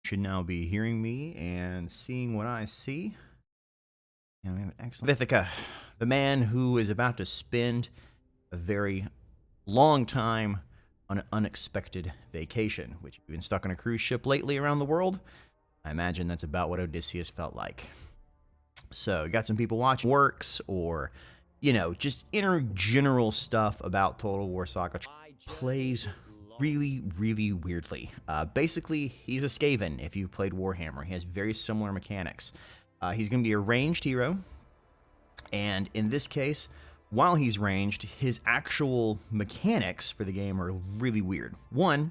Should now be hearing me and seeing what I see. And we have an excellent Vithika, the man who is about to spend a very long time on an unexpected vacation, which if you've been stuck on a cruise ship lately around the world, I imagine that's about what Odysseus felt like. So, you got some people watching works or, you know, just inner general stuff about Total War Saga. Plays really, really weirdly. Basically, he's a Skaven if you've played Warhammer. He has very similar mechanics. He's going to be a ranged hero, and in this case, while he's ranged, his actual mechanics for the game are really weird. One,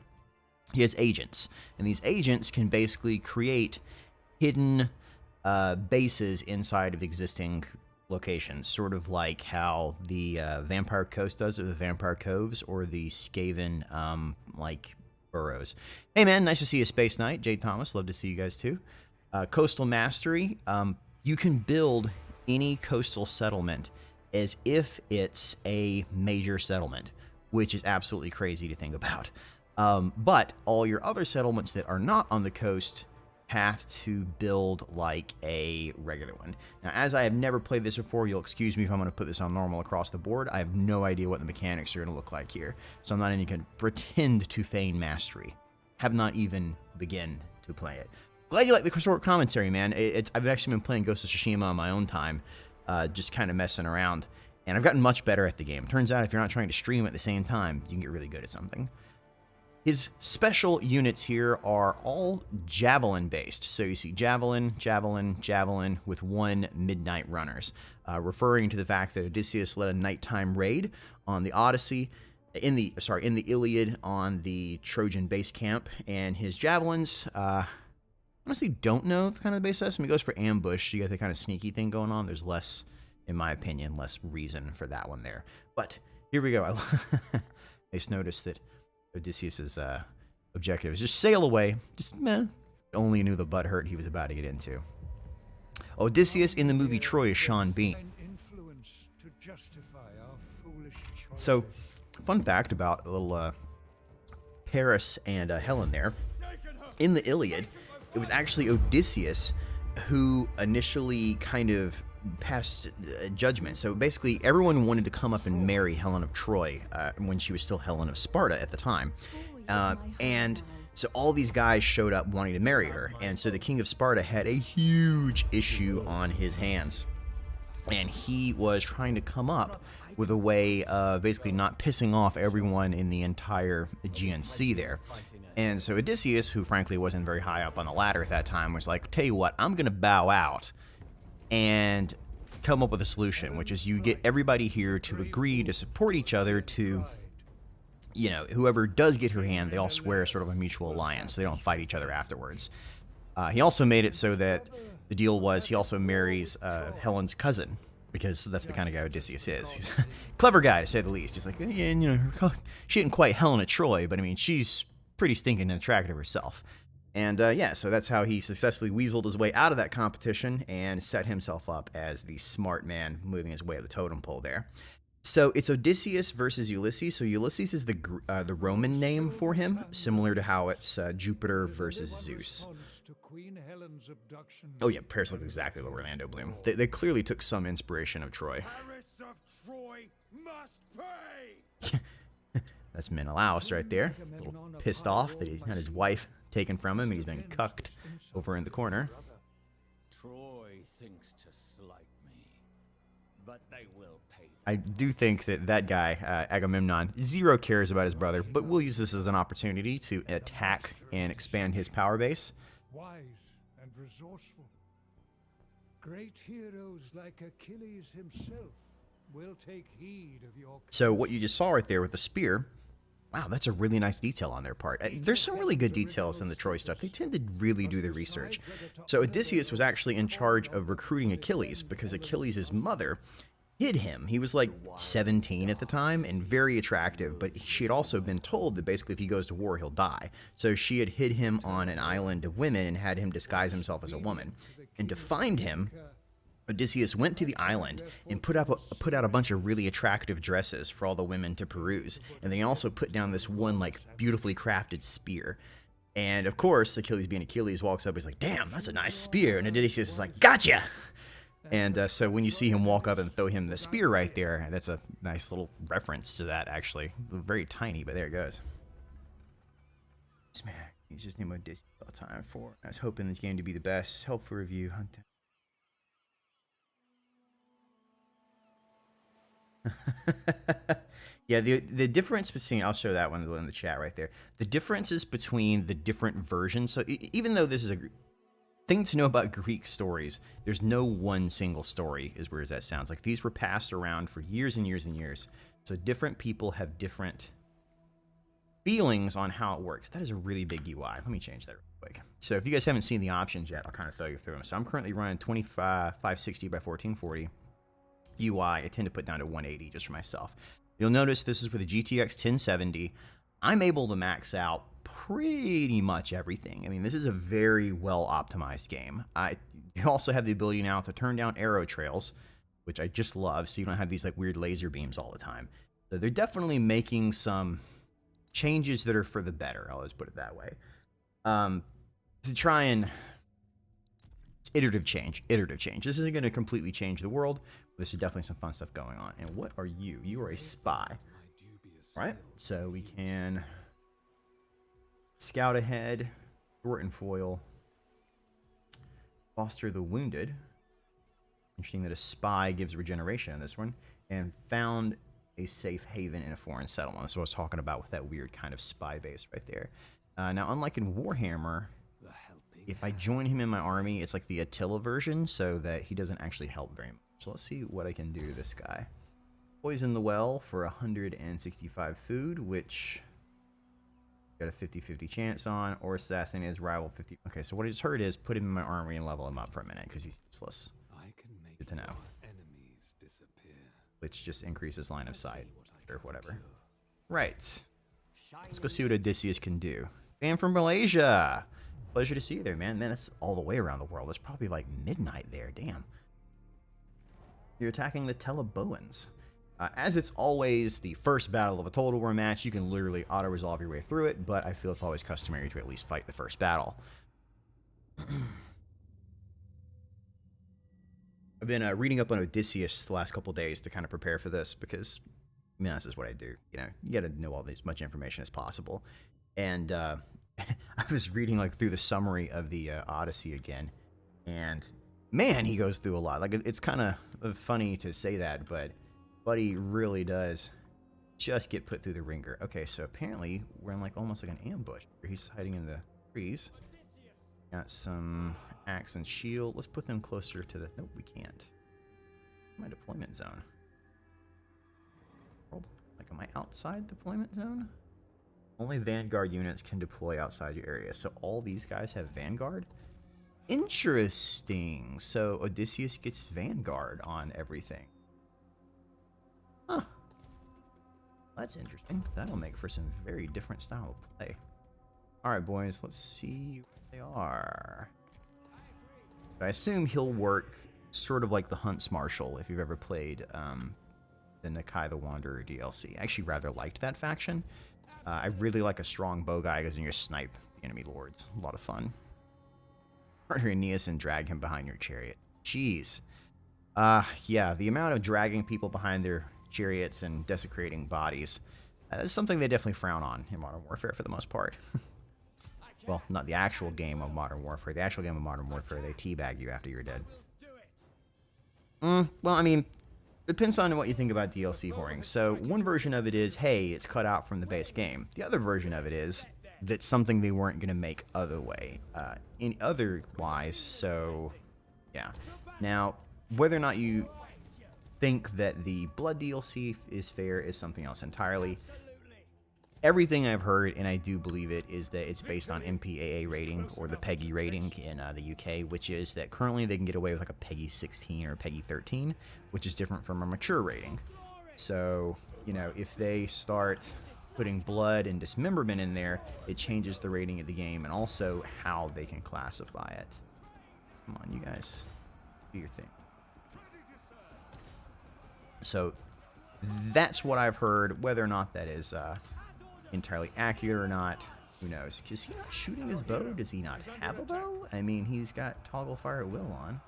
he has agents, and these agents can basically create hidden bases inside of existing locations, sort of like how the Vampire Coast does, or the Vampire Coves, or the Skaven like burrows. Hey man, nice to see you, Space Knight. Jade Thomas, love to see you guys too. Coastal Mastery, you can build any coastal settlement as if it's a major settlement, which is absolutely crazy to think about. But all your other settlements that are not on the coast have to build like a regular one. Now, as I have never played this before, you'll excuse me if I'm going to put this on normal across the board. I have no idea what the mechanics are going to look like here, so I'm not even going to pretend to feign mastery. Have not even begun to play it. Glad you like the short commentary, man. I've actually been playing Ghost of Tsushima on my own time, just kind of messing around, and I've gotten much better at the game. Turns out if you're not trying to stream at the same time, you can get really good at something. His special units here are all javelin based. So you see javelin, javelin, javelin with one midnight runners, referring to the fact that Odysseus led a nighttime raid on the Odyssey, in the Iliad on the Trojan base camp, and his javelins, honestly don't know the kind of base system. He goes for ambush. You got the kind of sneaky thing going on. There's less, in my opinion, less reason for that one there. But here we go. I just noticed that Odysseus's objective is just sail away. Just meh. Only knew the butthurt he was about to get into. Odysseus in the movie Troy is Sean Bean. So, fun fact about a little Paris and Helen there. In the Iliad, it was actually Odysseus who initially kind of passed judgment. So basically, everyone wanted to come up and marry Helen of Troy when she was still Helen of Sparta at the time. And so all these guys showed up wanting to marry her. And so the king of Sparta had a huge issue on his hands. And he was trying to come up with a way of basically not pissing off everyone in the entire Aegean Sea there. And so Odysseus, who frankly wasn't very high up on the ladder at that time, was like, tell you what, I'm going to bow out and come up with a solution, which is you get everybody here to agree to support each other to, you know, whoever does get her hand, they all swear sort of a mutual alliance, so they don't fight each other afterwards. He also made it so that the deal was he also marries Helen's cousin, because that's the kind of guy Odysseus is. He's a clever guy, to say the least. He's like, yeah, you know, she isn't quite Helen of Troy, but I mean, she's pretty stinking attractive herself. And yeah, so that's how he successfully weaseled his way out of that competition and set himself up as the smart man moving his way up the totem pole there. So it's Odysseus versus Ulysses. So Ulysses is the Roman name for him, similar to how it's Jupiter versus Zeus. Oh yeah, Paris looks exactly like Orlando Bloom. They clearly took some inspiration of Troy. Paris of Troy must pay! That's Menelaus right there, a little pissed off that he's had his wife taken from him and he's been cucked over in the corner. Troy thinks to slight me, but they will pay. I do think that guy, Agamemnon, zero cares about his brother, but we'll use this as an opportunity to attack and expand his power base. Wise and resourceful. Great heroes like Achilles himself will take heed of your... So what you just saw right there with the spear, wow, that's a really nice detail on their part. There's some really good details in the Troy stuff. They tend to really do their research. So Odysseus was actually in charge of recruiting Achilles because Achilles' mother hid him. He was like 17 at the time and very attractive, but she had also been told that basically if he goes to war, he'll die. So she had hid him on an island of women and had him disguise himself as a woman. And to find him, Odysseus went to the island and put out a bunch of really attractive dresses for all the women to peruse. And they also put down this one like beautifully crafted spear. And of course, Achilles being Achilles walks up. He's like, "Damn, that's a nice spear." And Odysseus is like, "Gotcha." And so when you see him walk up and throw him the spear right there, that's a nice little reference to that. Actually, very tiny, but there it goes. This man, he's just named Odysseus all the time for. I was hoping this game to be the best. Helpful review. Yeah, the difference between, I'll show that one in the chat right there. The differences between the different versions. So even though this is a thing to know about Greek stories, there's no one single story, as weird as that sounds. Like, these were passed around for years and years and years. So different people have different feelings on how it works. That is a really big UI. Let me change that real quick. So if you guys haven't seen the options yet, I'll kind of throw you through them. So I'm currently running 560 by 1440. UI, I tend to put down to 180 just for myself. You'll notice this is with a GTX 1070. I'm able to max out pretty much everything. I mean, this is a very well optimized game. You also have the ability now to turn down arrow trails, which I just love, so you don't have these like weird laser beams all the time. So they're definitely making some changes that are for the better. I'll just put it that way. To try and iterative change. This isn't going to completely change the world. This is definitely some fun stuff going on. And what are you? You are a spy. Right? So we can scout ahead, thwart and foil, foster the wounded. Interesting that a spy gives regeneration in this one. And found a safe haven in a foreign settlement. That's what I was talking about with that weird kind of spy base right there. Now, unlike in Warhammer, if I join him in my army, it's like the Attila version, so that he doesn't actually help very much. So let's see what I can do to this guy. Poison the well for 165 food, which got a 50-50 chance on, or assassinate his rival 50. Okay, so what I just heard is put him in my army and level him up for a minute, because he's useless. Good to know. Which just increases line of sight, or whatever. Right. Let's go see what Odysseus can do. Fan from Malaysia! Pleasure to see you there, man. Man, that's all the way around the world. It's probably like midnight there. Damn. You're attacking the Teleboans. As it's always the first battle of a Total War match, you can literally auto-resolve your way through it, but I feel it's always customary to at least fight the first battle. I've been reading up on Odysseus the last couple days to kind of prepare for this, because, I mean, this is what I do. You know, you got to know as much information as possible. And I was reading like through the summary of the Odyssey again, and man, he goes through a lot. Like, it's kind of funny to say that, but Buddy really does just get put through the ringer. Okay, so apparently we're in like almost like an ambush. He's hiding in the trees. Got some axe and shield. Let's put them closer to the... Nope, we can't. My deployment zone. Like, am I outside deployment zone? Only Vanguard units can deploy outside your area. So all these guys have Vanguard? Interesting. So Odysseus gets Vanguard on everything. Huh. That's interesting. That'll make for some very different style of play. Alright, boys. Let's see what they are. I assume he'll work sort of like the Hunts Marshal, if you've ever played the Nakai the Wanderer DLC. I actually rather liked that faction. I really like a strong bow guy because you can snipe the enemy lords. A lot of fun. Partner Aeneas and drag him behind your chariot. Jeez. Yeah, the amount of dragging people behind their chariots and desecrating bodies, that's something they definitely frown on in Modern Warfare for the most part. Well, not the actual game of Modern Warfare. The actual game of Modern Warfare, they teabag you after you're dead. Well, I mean, depends on what you think about DLC whoring. So, one version of it is, hey, it's cut out from the base game. The other version of it is, that's something they weren't going to make otherwise, so, yeah. Now, whether or not you think that the Blood DLC is fair is something else entirely. Everything I've heard, and I do believe it, is that it's based on MPAA rating, or the PEGI rating in the UK, which is that currently they can get away with like a PEGI 16 or a PEGI 13, which is different from a mature rating. So, you know, if they start putting blood and dismemberment in there, it changes the rating of the game and also how they can classify it. Come on, you guys, do your thing. So, that's what I've heard. Whether or not that is entirely accurate or not, Who knows? Is he not shooting his bow? Does he not have a bow? I mean, he's got toggle fire at will on.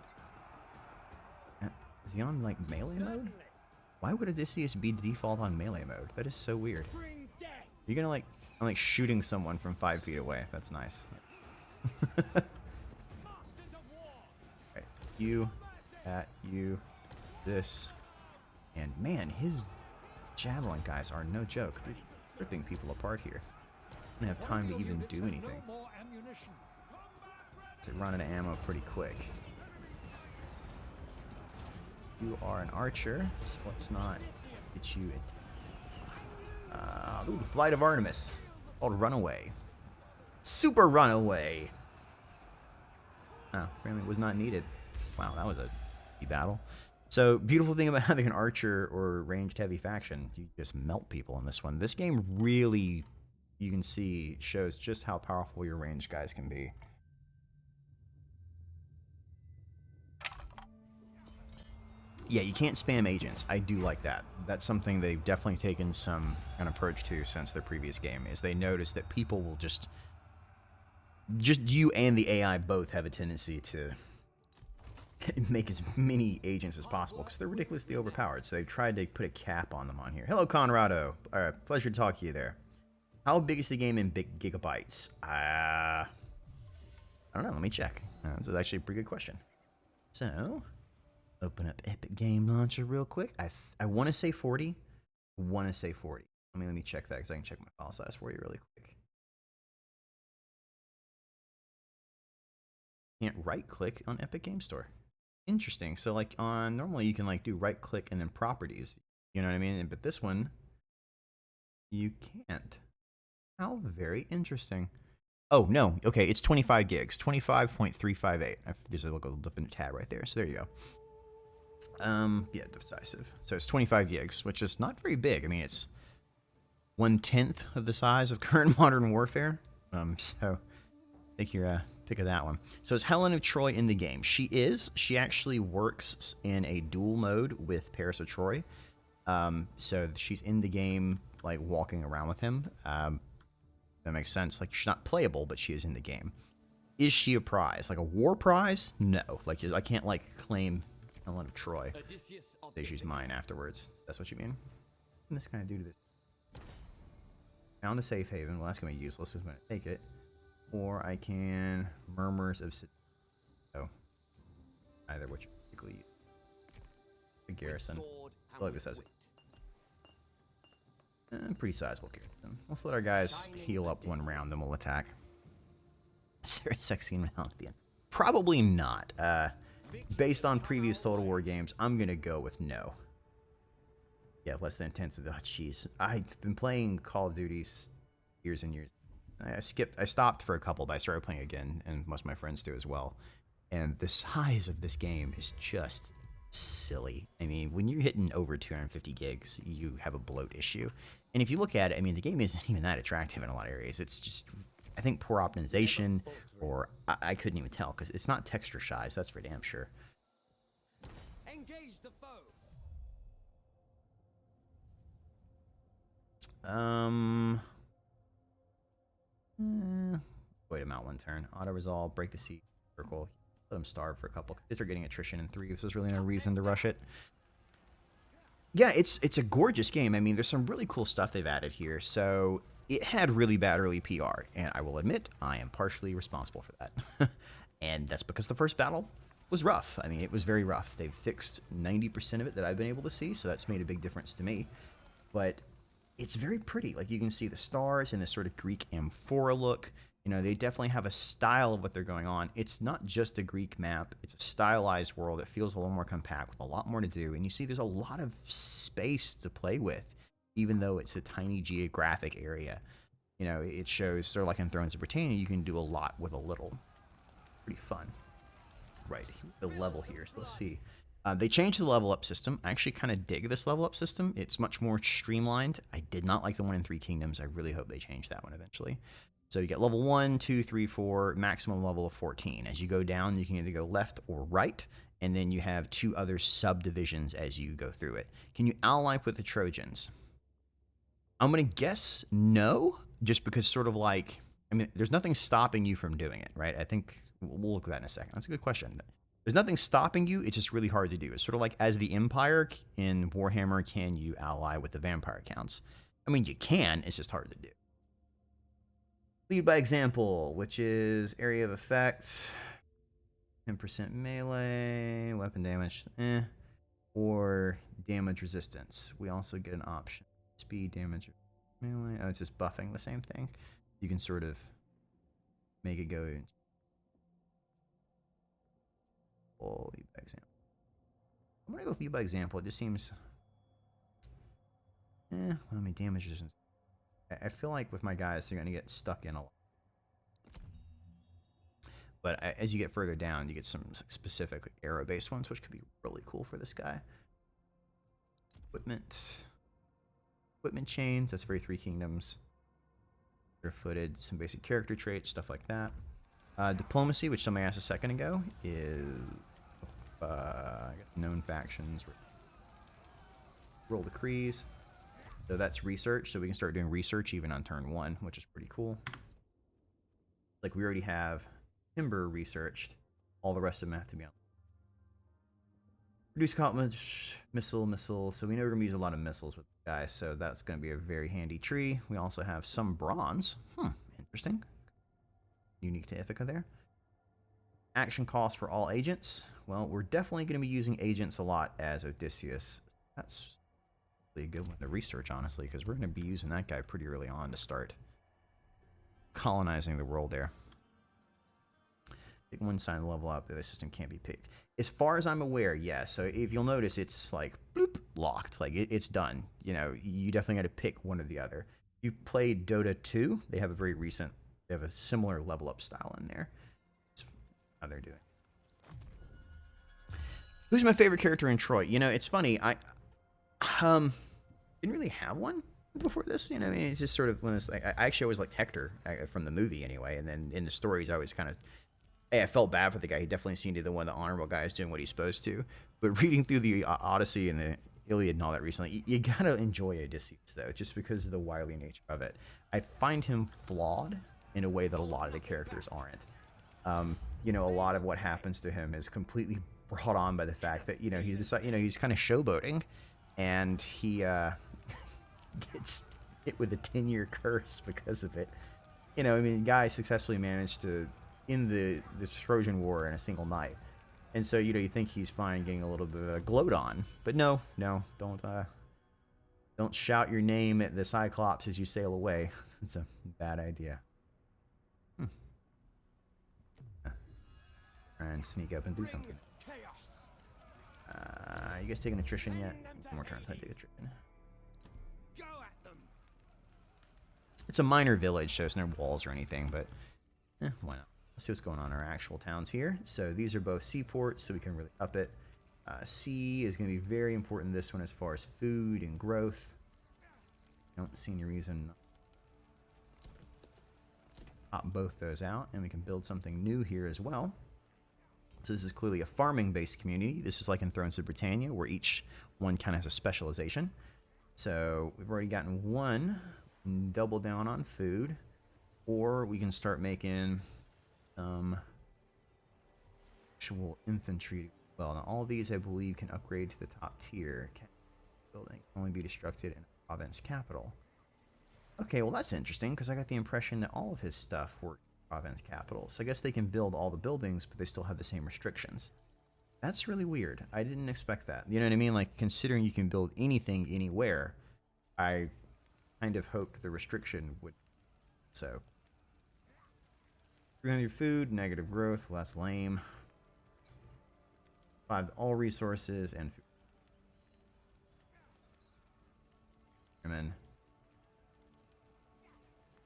Is he on, like, melee mode? Why would Odysseus be default on melee mode? That is so weird. You're gonna, like, I'm, like, shooting someone from 5 feet away. That's nice. Alright, you, that, you, this. And, man, his javelin guys are no joke. They're ripping people apart here. I don't have time to even do anything. To run out of ammo pretty quick. You are an archer, so let's not get you. Ooh, the Flight of Artemis, called Runaway. Super Runaway. Oh, apparently it was not needed. Wow, that was a battle. So, beautiful thing about having an archer or ranged heavy faction, you just melt people in this one. This game really, you can see, shows just how powerful your ranged guys can be. Yeah, you can't spam agents. I do like that. That's something they've definitely taken some an approach to since their previous game, is they notice that people will just you and the AI both have a tendency to make as many agents as possible because they're ridiculously overpowered. So they've tried to put a cap on them on here. Hello, Conrado. All right, pleasure to talk to you there. How big is the game in big gigabytes? I don't know. Let me check. This is actually a pretty good question. So, open up Epic Game Launcher real quick. I want to say 40. Let me check that because I can check my file size for you really quick. Can't right click on Epic Game Store. Interesting. So like on normally you can like do right click and then properties. You know what I mean? But this one you can't. How very interesting. Oh no. Okay, it's 25 gigs. 25.358. There's a little different tab right there. So there you go. Yeah, decisive. So it's 25 gigs, which is not very big. I mean, it's 1/10 of the size of current Modern Warfare. So take your pick of that one. So is Helen of Troy in the game? She is. She actually works in a dual mode with Paris of Troy. So she's in the game, like walking around with him. That makes sense. Like she's not playable, but she is in the game. Is she a prize? Like a war prize? No. Like I can't like claim Helen of Troy. Say she's mine afterwards. That's what you mean? What can this kind of do to this? Found a safe haven. Well, that's gonna be useless. I'm gonna take it. Or I can Murmurs of oh, either which particularly a garrison. I feel like this has a pretty sizable garrison. Let's let our guys heal up one round, then we'll attack. Is there a sex scene at the end? Probably not. Based on previous Total War games, I'm gonna go with no. Yeah, less than intense. Oh, jeez. I've been playing Call of Duty years and years. I stopped for a couple, but I started playing again, and most of my friends do as well. And the size of this game is just silly. I mean, when you're hitting over 250 gigs, you have a bloat issue. And if you look at it, I mean, the game isn't even that attractive in a lot of areas. It's just, I think, poor optimization, or I couldn't even tell, because it's not texture size, that's for damn sure. Engage the foe. Wait him out one turn. Auto resolve, break the siege circle. Let him starve for a couple. Because they're getting attrition in 3. This is really no reason to rush it. Yeah, it's a gorgeous game. I mean, there's some really cool stuff they've added here. So it had really bad early PR, and I will admit I am partially responsible for that. And that's because the first battle was rough. I mean, it was very rough. They've fixed 90% of it that I've been able to see, so that's made a big difference to me. But it's very pretty. Like, you can see the stars and this sort of Greek amphora look. You know, they definitely have a style of what they're going on. It's not just a Greek map. It's a stylized world. It feels a little more compact with a lot more to do. And you see there's a lot of space to play with, even though it's a tiny geographic area. You know, it shows, sort of like in Thrones of Britannia, you can do a lot with a little. Pretty fun. Right, the level here. So let's see. They changed the level up system. I actually kind of dig this level up system. It's much more streamlined. I did not like the one in Three Kingdoms. I really hope they change that one eventually. So you get level 1, 2, 3, 4, maximum level of 14. As you go down, you can either go left or right, and then you have 2 other subdivisions as you go through it. Can you ally with the Trojans? I'm going to guess no, just because sort of like I mean, there's nothing stopping you from doing it, right? I think we'll look at that in a second. That's a good question. There's nothing stopping you. It's just really hard to do. It's sort of like as the Empire in Warhammer, can you ally with the vampire counts? I mean, you can. It's just hard to do. Lead by example, which is area of effect, 10% melee, weapon damage, or damage resistance. We also get an option. Speed, damage, melee. Oh, it's just buffing the same thing. You can sort of make it go. Lead by example. I'm gonna go with lead by example. It just seems. Well, I mean, damage resistance. I feel like with my guys, they're gonna get stuck in a lot. But as you get further down, you get some specific arrow-based ones, which could be really cool for this guy. Equipment chains. That's very Three Kingdoms. Footed, some basic character traits, stuff like that. Diplomacy, which somebody asked a second ago, is known factions. Roll decrees. So that's research, so we can start doing research even on turn 1, which is pretty cool. Like we already have timber researched. All the rest of them have to be on. Reduce combat, missile. So we know we're going to use a lot of missiles with the guys, so that's going to be a very handy tree. We also have some bronze. Interesting. Unique to Ithaca there. Action cost for all agents. Well, we're definitely going to be using agents a lot as Odysseus. That's really a good one to research, honestly, because we're going to be using that guy pretty early on to start colonizing the world there. Pick one sign to level up. The other system can't be picked. As far as I'm aware, yes. So if you'll notice, it's like bloop, locked. Like it's done. You know, you definitely got to pick one or the other. You played Dota 2. They have a similar level up style in there. That's how they're doing. Who's my favorite character in Troy? You know, it's funny. I didn't really have one before this. You know, I mean, it's just sort of when it's like I actually always liked Hector from the movie anyway, and then in the stories I always kind of. Hey, I felt bad for the guy. He definitely seemed to be the one, the honorable guy, is doing what he's supposed to. But reading through the Odyssey and the Iliad and all that recently, you gotta enjoy Odysseus, though, just because of the wily nature of it. I find him flawed in a way that a lot of the characters aren't. You know, a lot of what happens to him is completely brought on by the fact that, you know, he's kind of showboating, and he gets hit with a 10-year curse because of it. You know, I mean, the guy successfully managed to in the Trojan War in a single night. And so, you know, you think he's fine getting a little bit of a gloat on. But no, don't shout your name at the Cyclops as you sail away. It's a bad idea. Try and sneak up and do something. You guys taking attrition yet? One more turn, I take attrition. It's a minor village, so there's no walls or anything, but why not? Let's see what's going on in our actual towns here. So these are both seaports, so we can really up it. Sea is going to be very important in this one as far as food and growth. Don't see any reason to pop both those out, and we can build something new here as well. So this is clearly a farming-based community. This is like in Thrones of Britannia, where each one kind of has a specialization. So we've already gotten one. Double down on food, or we can start making actual infantry. Well, now all of these I believe can upgrade to the top tier. Building can only be destructed in a province capital. Okay, well that's interesting because I got the impression that all of his stuff were province capitals. So I guess they can build all the buildings, but they still have the same restrictions. That's really weird. I didn't expect that. You know what I mean? Like considering you can build anything anywhere, I kind of hoped the restriction would. So 300 food, negative growth. Well, that's lame. 5 all resources and food. And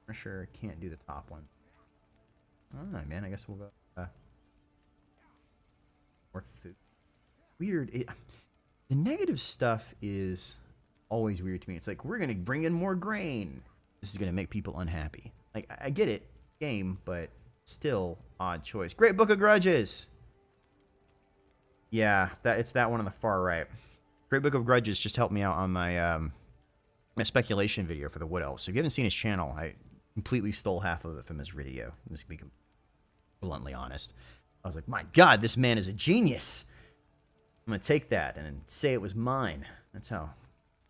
for sure, can't do the top one. Alright, man. I guess we'll go. More food. Weird. The negative stuff is always weird to me. It's like we're gonna bring in more grain. This is gonna make people unhappy. Like I get it, game, but still odd choice. Great Book of Grudges. Yeah, it's that one on the far right. Great Book of Grudges just helped me out on my my speculation video for the Wood Elves. So if you haven't seen his channel, I completely stole half of it from his video. I'm just going to be bluntly honest. I was like, my God, this man is a genius. I'm going to take that and say it was mine. That's how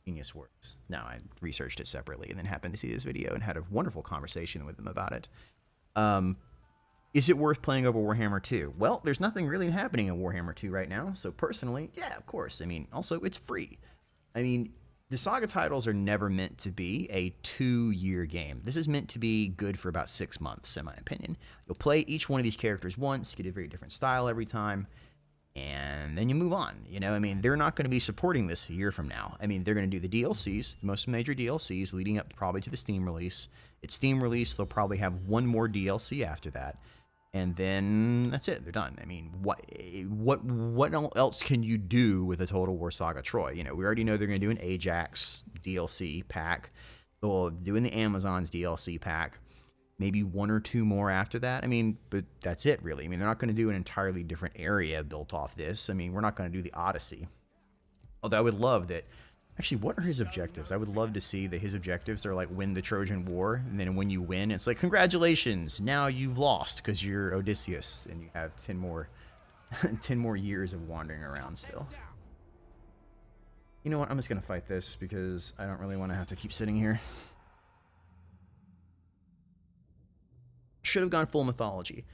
genius works. Now, I researched it separately and then happened to see this video and had a wonderful conversation with him about it. Is it worth playing over Warhammer 2? Well, there's nothing really happening in Warhammer 2 right now, so personally, yeah, of course. I mean, also, it's free. I mean, the Saga titles are never meant to be a 2-year game. This is meant to be good for about 6 months, in my opinion. You'll play each one of these characters once, get a very different style every time, and then you move on. You know, I mean, they're not going to be supporting this a year from now. I mean, they're going to do the DLCs, the most major DLCs, leading up probably to the Steam release. It's Steam release, they'll probably have one more DLC after that. And then that's it. They're done. I mean, what else can you do with a Total War Saga Troy? You know, we already know they're going to do an Ajax DLC pack. They'll do the Amazon's DLC pack. Maybe 1 or 2 more after that. I mean, but that's it, really. I mean, they're not going to do an entirely different area built off this. I mean, we're not going to do the Odyssey. Although I would love that. Actually, what are his objectives? I would love to see that his objectives are like win the Trojan War, and then when you win, it's like, congratulations, now you've lost because you're Odysseus, and you have 10 more, 10 more years of wandering around still. You know what? I'm just going to fight this because I don't really want to have to keep sitting here. Should have gone full mythology.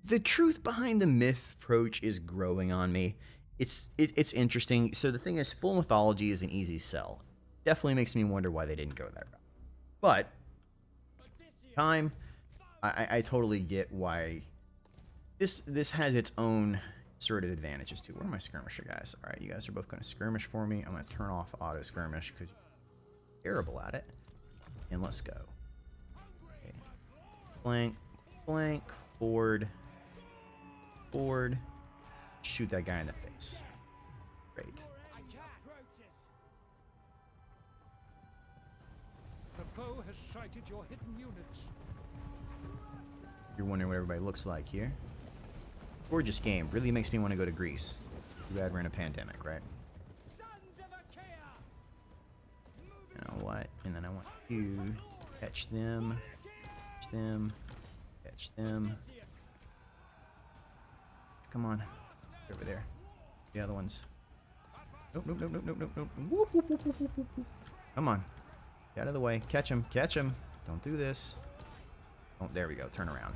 The truth behind the myth approach is growing on me. It's interesting. So the thing is, full mythology is an easy sell. Definitely makes me wonder why they didn't go that route. But time, I totally get why this has its own sort of advantages too. Where are my skirmisher guys? All right, you guys are both going to skirmish for me. I'm going to turn off auto skirmish because you're terrible at it. And let's go. Okay. Flank, flank, forward, forward. Shoot that guy in the face. Great. The foe has sighted your hidden units. You're wondering what everybody looks like here. Gorgeous game. Really makes me want to go to Greece. Too bad we're in a pandemic, right? You know what? And then I want you to catch them. Catch them. Catch them. Come on. Over there. The other ones. Nope, nope, nope, nope, nope, nope, nope. Whoop, whoop, whoop, whoop, whoop, whoop. Come on. Get out of the way. Catch him. Catch him. Don't do this. Oh, there we go. Turn around.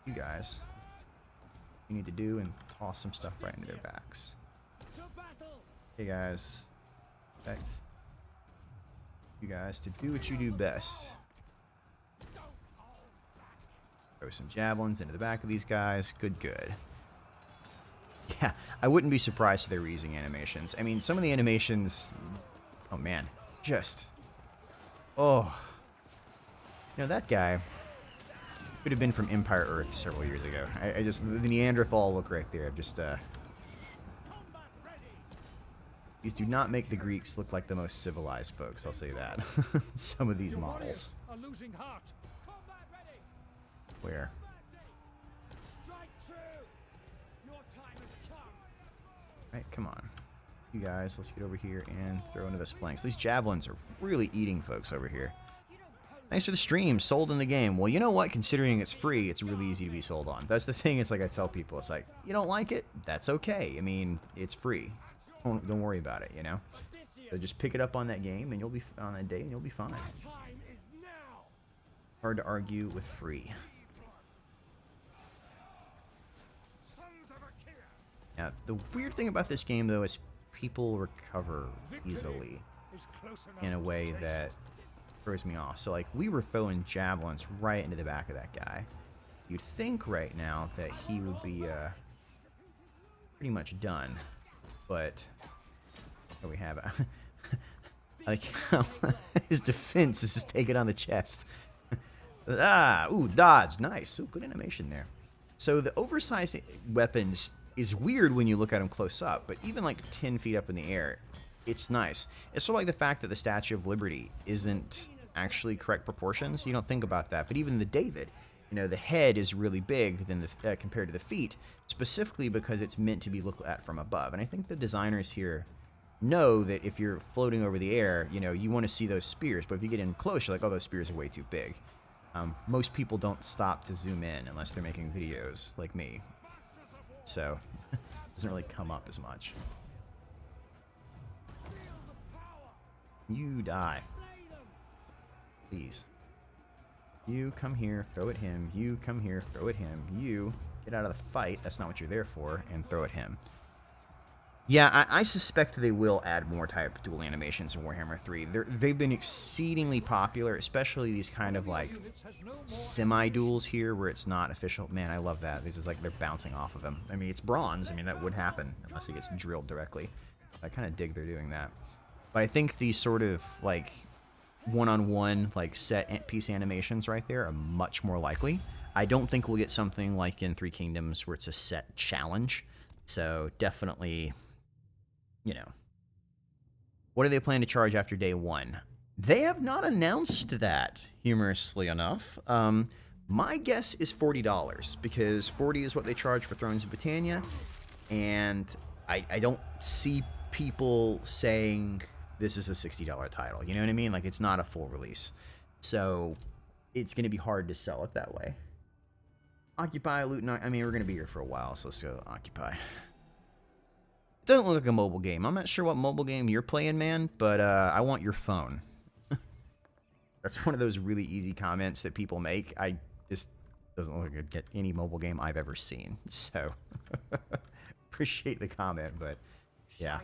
You guys. You need to do and toss some stuff right into their backs. Hey guys. Expect you guys to do what you do best. Throw some javelins into the back of these guys. Good, good. Yeah, I wouldn't be surprised if they were using animations. I mean, some of the animations... Oh, man. Just... Oh. You know, that guy could have been from Empire Earth several years ago. I just... The Neanderthal look right there. I've just, These do not make the Greeks look like the most civilized folks, I'll say that. Some of these models. Where? Right, come on. You guys, let's get over here and throw into those flanks. These javelins are really eating folks over here. Thanks for the stream. Sold in the game. Well, you know what? Considering it's free, it's really easy to be sold on. That's the thing. It's like I tell people. It's like, you don't like it? That's okay. I mean, it's free. Don't worry about it, you know? So just pick it up on that game, and you'll be on that day, and you'll be fine. Hard to argue with free. Now, the weird thing about this game, though, is people recover easily in a way that throws me off. So, like, we were throwing javelins right into the back of that guy. You'd think right now that he would be pretty much done, but there we have it. Like, his defense is just taken on the chest. Ooh, dodge, nice. Ooh, good animation there. So the oversized weapons is weird when you look at them close up, but even like 10 feet up in the air, it's nice. It's sort of like the fact that the Statue of Liberty isn't actually correct proportions. You don't think about that, but even the David, you know, the head is really big than the compared to the feet, specifically because it's meant to be looked at from above. And I think the designers here know that if you're floating over the air, you know, you want to see those spears. But if you get in close, you're like, oh, those spears are way too big. Most people don't stop to zoom in unless they're making videos like me. So, it doesn't really come up as much. You die. Please. You come here, throw at him. You come here, throw at him. You get out of the fight. That's not what you're there for. And throw at him. Yeah, I suspect they will add more type duel animations in Warhammer 3. They've been exceedingly popular, especially these kind of like semi-duels here where it's not official. Man, I love that. This is like they're bouncing off of him. I mean, it's bronze. I mean, that would happen unless he gets drilled directly. I kind of dig they're doing that. But I think these sort of like one-on-one like set piece animations right there are much more likely. I don't think we'll get something like in Three Kingdoms where it's a set challenge. So definitely... You know, what do they plan to charge after day 1? They have not announced that, humorously enough. My guess is $40, because 40 is what they charge for Thrones of Britannia, and I don't see people saying this is a $60 title. You know what I mean? Like, it's not a full release. So, it's going to be hard to sell it that way. Occupy, loot, I mean, we're going to be here for a while, so let's go Occupy. It doesn't look like a mobile game. I'm not sure what mobile game you're playing, man, but I want your phone. That's one of those really easy comments that people make. This doesn't look like any mobile game I've ever seen. So, appreciate the comment, but yeah.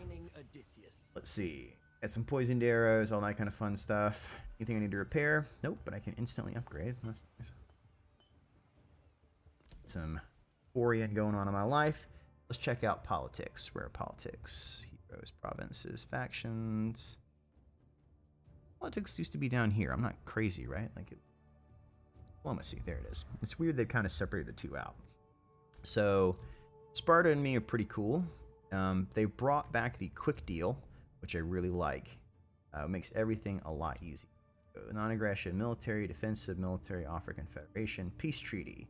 Let's see. Got some poisoned arrows, all that kind of fun stuff. Anything I need to repair? Nope, but I can instantly upgrade. That's nice. Some Orion going on in my life. Let's check out politics. Rare politics. Heroes, provinces, factions. Politics used to be down here. I'm not crazy, right? Like, diplomacy. There it is. It's weird they've kind of separated the two out. So, Sparta and me are pretty cool. They brought back the quick deal, which I really like. It makes everything a lot easier. So, non-aggression, military, defensive, military, offer confederation, peace treaty.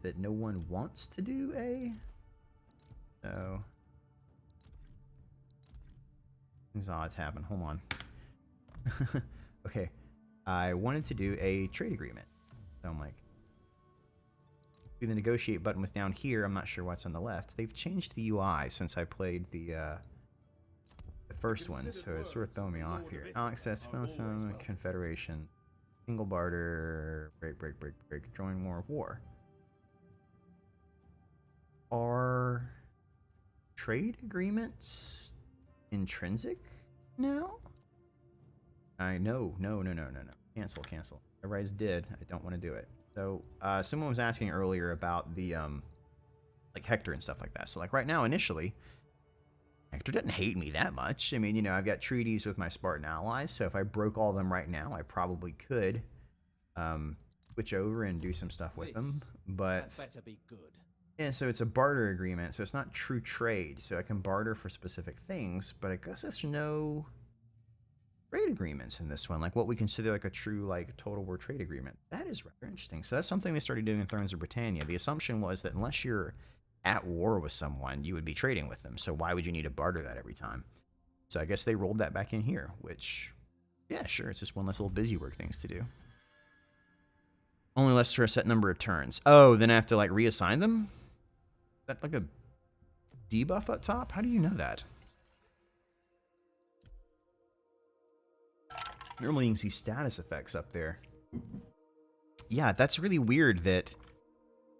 That no one wants to do a... So... Things odd happen. Hold on. Okay. I wanted to do a trade agreement. So I'm like... The negotiate button was down here. I'm not sure what's on the left. They've changed the UI since I played the first one, so it's sort of throwing me off here. Access, confederation, single barter, break, join war. Are trade agreements intrinsic now? No. Cancel. Everybody's dead. I don't want to do it. So, someone was asking earlier about the, like Hector and stuff like that. So, like right now, initially, Hector doesn't hate me that much. I mean, you know, I've got treaties with my Spartan allies, so if I broke all of them right now, I probably could, switch over and do some stuff with them. But that better be good. Yeah, so it's a barter agreement, so it's not true trade. So I can barter for specific things, but I guess there's no trade agreements in this one, like what we consider like a true like Total War trade agreement. That is rather interesting. So that's something they started doing in Thrones of Britannia. The assumption was that unless you're at war with someone, you would be trading with them. So why would you need to barter that every time? So I guess they rolled that back in here, which, yeah, sure, it's just one less little busy work things to do. Only lasts for a set number of turns. Oh, then I have to like reassign them? Is that like a debuff up top? How do you know that? Normally you can see status effects up there. Yeah, that's really weird that...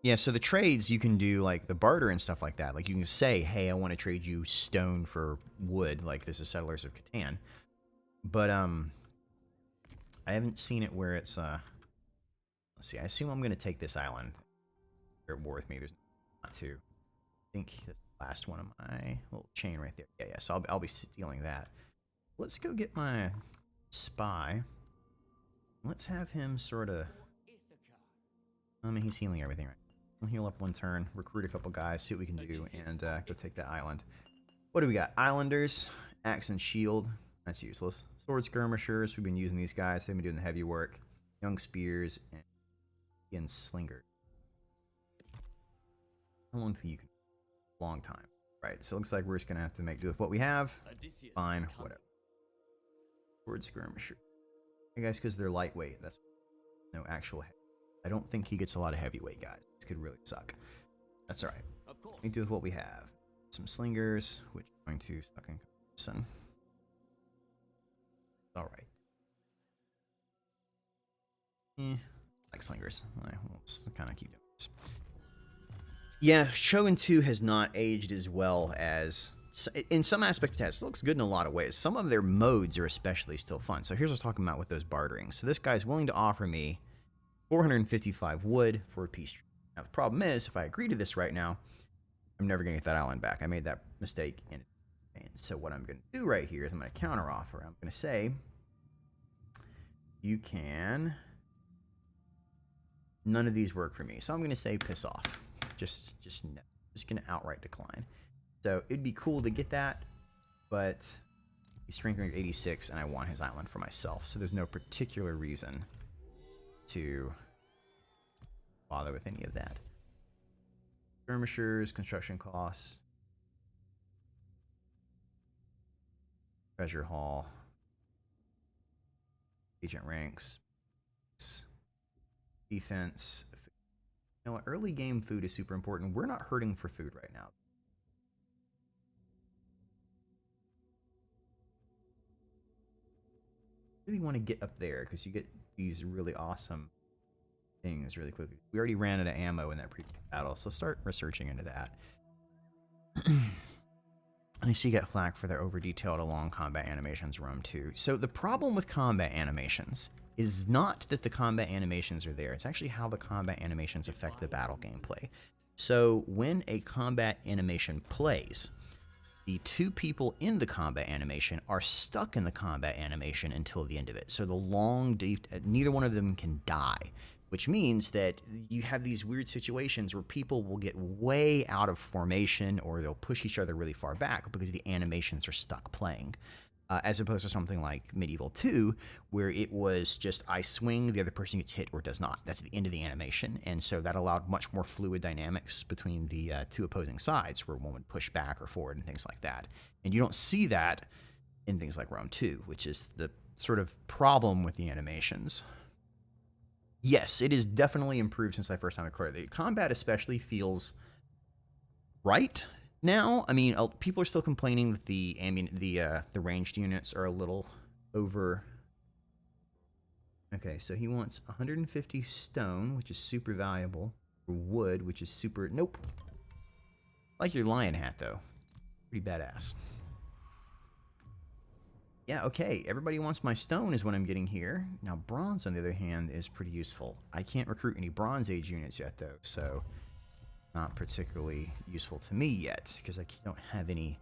Yeah, so the trades you can do, like the barter and stuff like that. Like you can say, hey, I want to trade you stone for wood, like this is Settlers of Catan. But, I haven't seen it where it's, let's see, I assume I'm going to take this island. They're at war with me. There's not to. I think that's the last one of my little chain right there. Yeah, so I'll be stealing that. Let's go get my spy. Let's have him sort of... I mean, he's healing everything right now. We'll heal up one turn, recruit a couple guys, see what we can do, and go take that island. What do we got? Islanders, axe and shield. That's useless. Sword skirmishers, we've been using these guys. They've been doing the heavy work. Young spears, and slinger. How long till you can... long time. Right, so it looks like we're just going to have to make do with what we have. Odysseus Fine, coming. whatever. Sword skirmisher. I guess because they're lightweight, that's no actual heavy. I don't think he gets a lot of heavyweight guys. This could really suck. That's alright. Of course. Make do with what we have. Some slingers, which are going to suck in comparison. Alright. Like slingers. We'll just kind of keep doing this. Yeah, Shogun 2 has not aged as well as... In some aspects, it looks good in a lot of ways. Some of their modes are especially still fun. So here's what I was talking about with those bartering. So this guy's willing to offer me 455 wood for a peace treaty. Now, the problem is, if I agree to this right now, I'm never going to get that island back. I made that mistake in advance. So what I'm going to do right here is I'm going to counteroffer. I'm going to say, you can... None of these work for me. So I'm going to say, piss off. Just no. Just going to outright decline. So it'd be cool to get that, but he's strength rank 86, and I want his island for myself. So there's no particular reason to bother with any of that. Skirmishers, construction costs, treasure hall, agent ranks, defense. You know what? Early game food is super important. We're not hurting for food right now. Really want to get up there because you get these really awesome things really quickly. We already ran out of ammo in that previous battle, so start researching into that. And I see you get flack for their over-detailed long combat animations Rome 2. So the problem with combat animations is not that the combat animations are there. It's actually how the combat animations affect the battle gameplay. So when a combat animation plays, the two people in the combat animation are stuck in the combat animation until the end of it. So the long, deep, neither one of them can die, which means that you have these weird situations where people will get way out of formation or they'll push each other really far back because the animations are stuck playing. As opposed to something like Medieval 2, where it was just I swing, the other person gets hit or does not. That's the end of the animation, and so that allowed much more fluid dynamics between the two opposing sides, where one would push back or forward and things like that. And you don't see that in things like Rome 2, which is the sort of problem with the animations. Yes, it is definitely improved since I first time recorded. The combat especially feels right now. I mean, people are still complaining that the ranged units are a little over. Okay, so he wants 150 stone, which is super valuable, for wood, which is super. Nope. I like your lion hat though, pretty badass. Yeah, okay. Everybody wants my stone is what I'm getting here. Now bronze, on the other hand, is pretty useful. I can't recruit any Bronze Age units yet though, so. Not particularly useful to me yet because I don't have any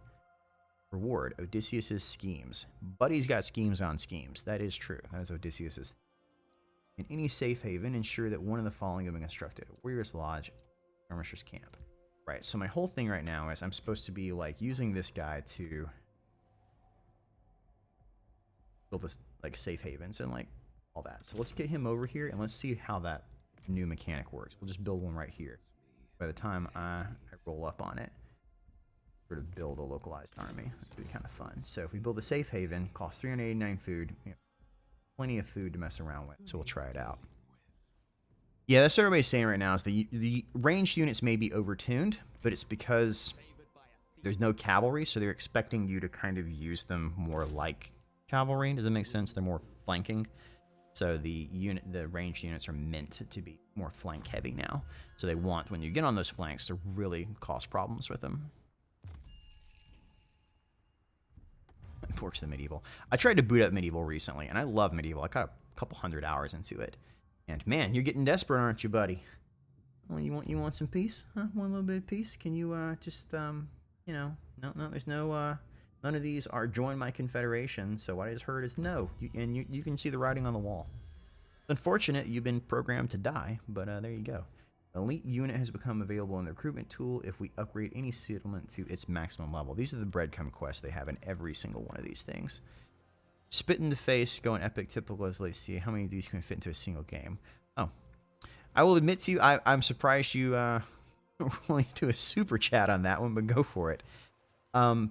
reward. Odysseus's schemes. Buddy's got schemes on schemes. That is true. That is Odysseus's. In any safe haven, ensure that one of the following have been constructed: Warrior's Lodge, Skirmisher's Camp. Right. So my whole thing right now is I'm supposed to be like using this guy to build this like safe havens and like all that. So let's get him over here and let's see how that new mechanic works. We'll just build one right here. By the time I roll up on it, sort of build a localized army. That'd be kind of fun. So if we build a safe haven, costs 389 food, plenty of food to mess around with. So we'll try it out. Yeah, that's what everybody's saying right now is the ranged units may be overtuned, but it's because there's no cavalry, so they're expecting you to kind of use them more like cavalry. Does that make sense? They're more flanking. So the ranged units are meant to be more flank heavy now. So they want, when you get on those flanks, to really cause problems with them. Forks the Medieval. I tried to boot up Medieval recently, and I love Medieval. I got a couple 100 hours into it. And man, you're getting desperate, aren't you, buddy? Oh, you want some peace? Huh? Want a little bit of peace? Can you just you know, no, there's no none of these are join my confederation, so what I just heard is no. You can see the writing on the wall. It's unfortunate you've been programmed to die, but there you go. Elite unit has become available in the recruitment tool if we upgrade any settlement to its maximum level. These are the breadcrumb quests they have in every single one of these things. Spit in the face, go in epic typical as let's see how many of these can fit into a single game. Oh. I will admit to you, I'm surprised you Rolling to a super chat on that one, but go for it. Leslie,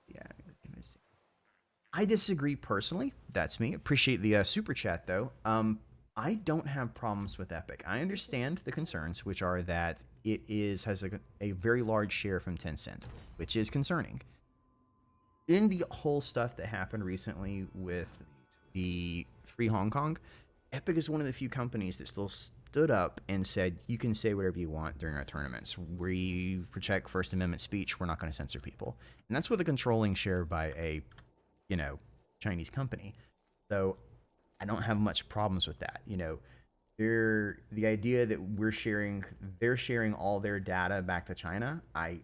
yeah. I disagree personally. That's me. Appreciate the super chat though. I don't have problems with Epic. I understand the concerns, which are that it has a very large share from Tencent, which is concerning. In the whole stuff that happened recently with the Free Hong Kong, Epic is one of the few companies that still stood up and said, you can say whatever you want during our tournaments. We protect First Amendment speech. We're not going to censor people. And that's with a controlling share by a, Chinese company. So I don't have much problems with that. The idea that they're sharing all their data back to China, I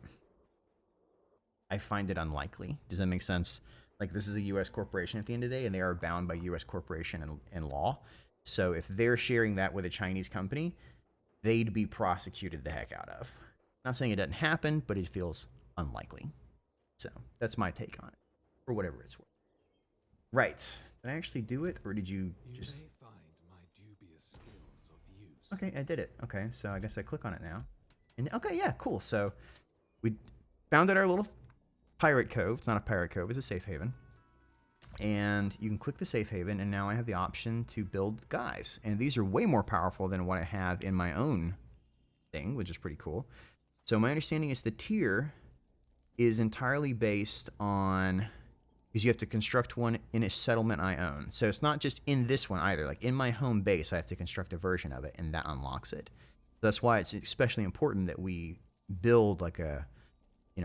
find it unlikely. Does that make sense? Like, this is a U.S. corporation at the end of the day, and they are bound by U.S. corporation and law. So if they're sharing that with a Chinese company, they'd be prosecuted the heck out of. Not saying it doesn't happen, but it feels unlikely. So that's my take on it, for whatever it's worth. Right. Did I actually do it, or did you just... may find my dubious skills of use. Okay, I did it. Okay, so I guess I click on it now. And okay, yeah, cool. So we found our little pirate cove. It's not a pirate cove, it's a safe haven. And you can click the safe haven, and now I have the option to build guys. And these are way more powerful than what I have in my own thing, which is pretty cool. So my understanding is the tier is entirely based on... because you have to construct one in a settlement I own. So it's not just in this one either. Like, in my home base, I have to construct a version of it, and that unlocks it. That's why it's especially important that we build like a,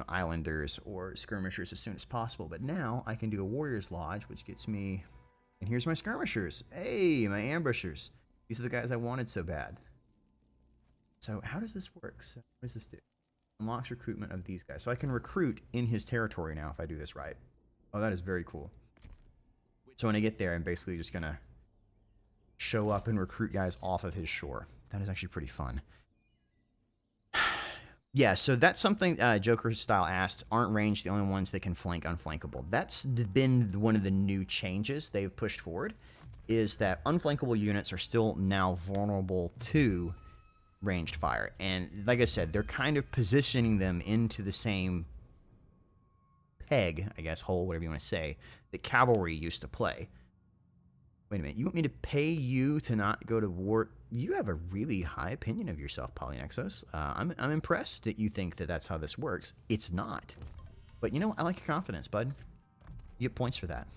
islanders or skirmishers as soon as possible. But now I can do a warrior's lodge, which gets me, and here's my skirmishers. Hey, my ambushers. These are the guys I wanted so bad. So how does this work? So what does this do? Unlocks recruitment of these guys. So I can recruit in his territory now if I do this right. Oh, that is very cool. So when I get there, I'm basically just going to show up and recruit guys off of his shore. That is actually pretty fun. Yeah, so that's something Joker Style asked. Aren't ranged the only ones that can flank unflankable? That's been one of the new changes they've pushed forward, is that unflankable units are still now vulnerable to ranged fire. And like I said, they're kind of positioning them into the same peg, I guess, hole, whatever you want to say, that cavalry used to play. Wait a minute, you want me to pay you to not go to war? You have a really high opinion of yourself, Polynexos. I'm impressed that you think that that's how this works. It's not. But I like your confidence, bud. You get points for that.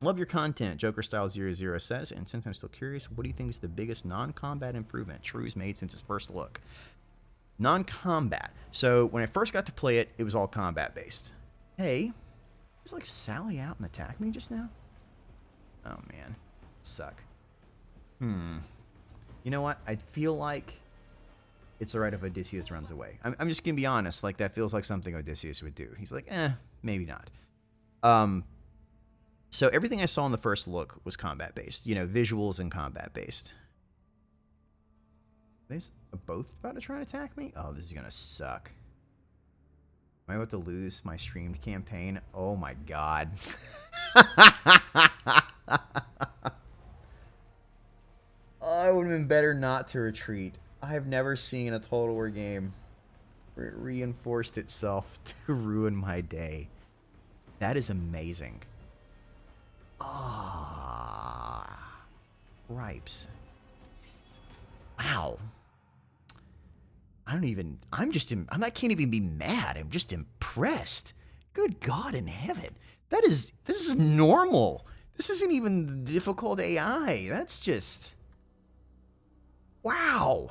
Love your content, Joker Style 00 says, and since I'm still curious, what do you think is the biggest non-combat improvement True's made since his first look? Non-combat. So when I first got to play it, it was all combat-based. Hey, just like sally out and attack me just now? Oh man, suck. You know what? I feel like it's alright if Odysseus runs away. I'm just gonna be honest. Like, that feels like something Odysseus would do. He's like, maybe not. So everything I saw in the first look was combat based. Visuals and combat based. Are they both about to try and attack me? Oh, this is gonna suck. Am I about to lose my streamed campaign? Oh my god. Oh, it would have been better not to retreat. I have never seen a Total War game where it reinforced itself to ruin my day. That is amazing. Ah, ripes. Wow. I can't even be mad. I'm just impressed. Good God in heaven. This is normal. This isn't even difficult AI. That's just, wow.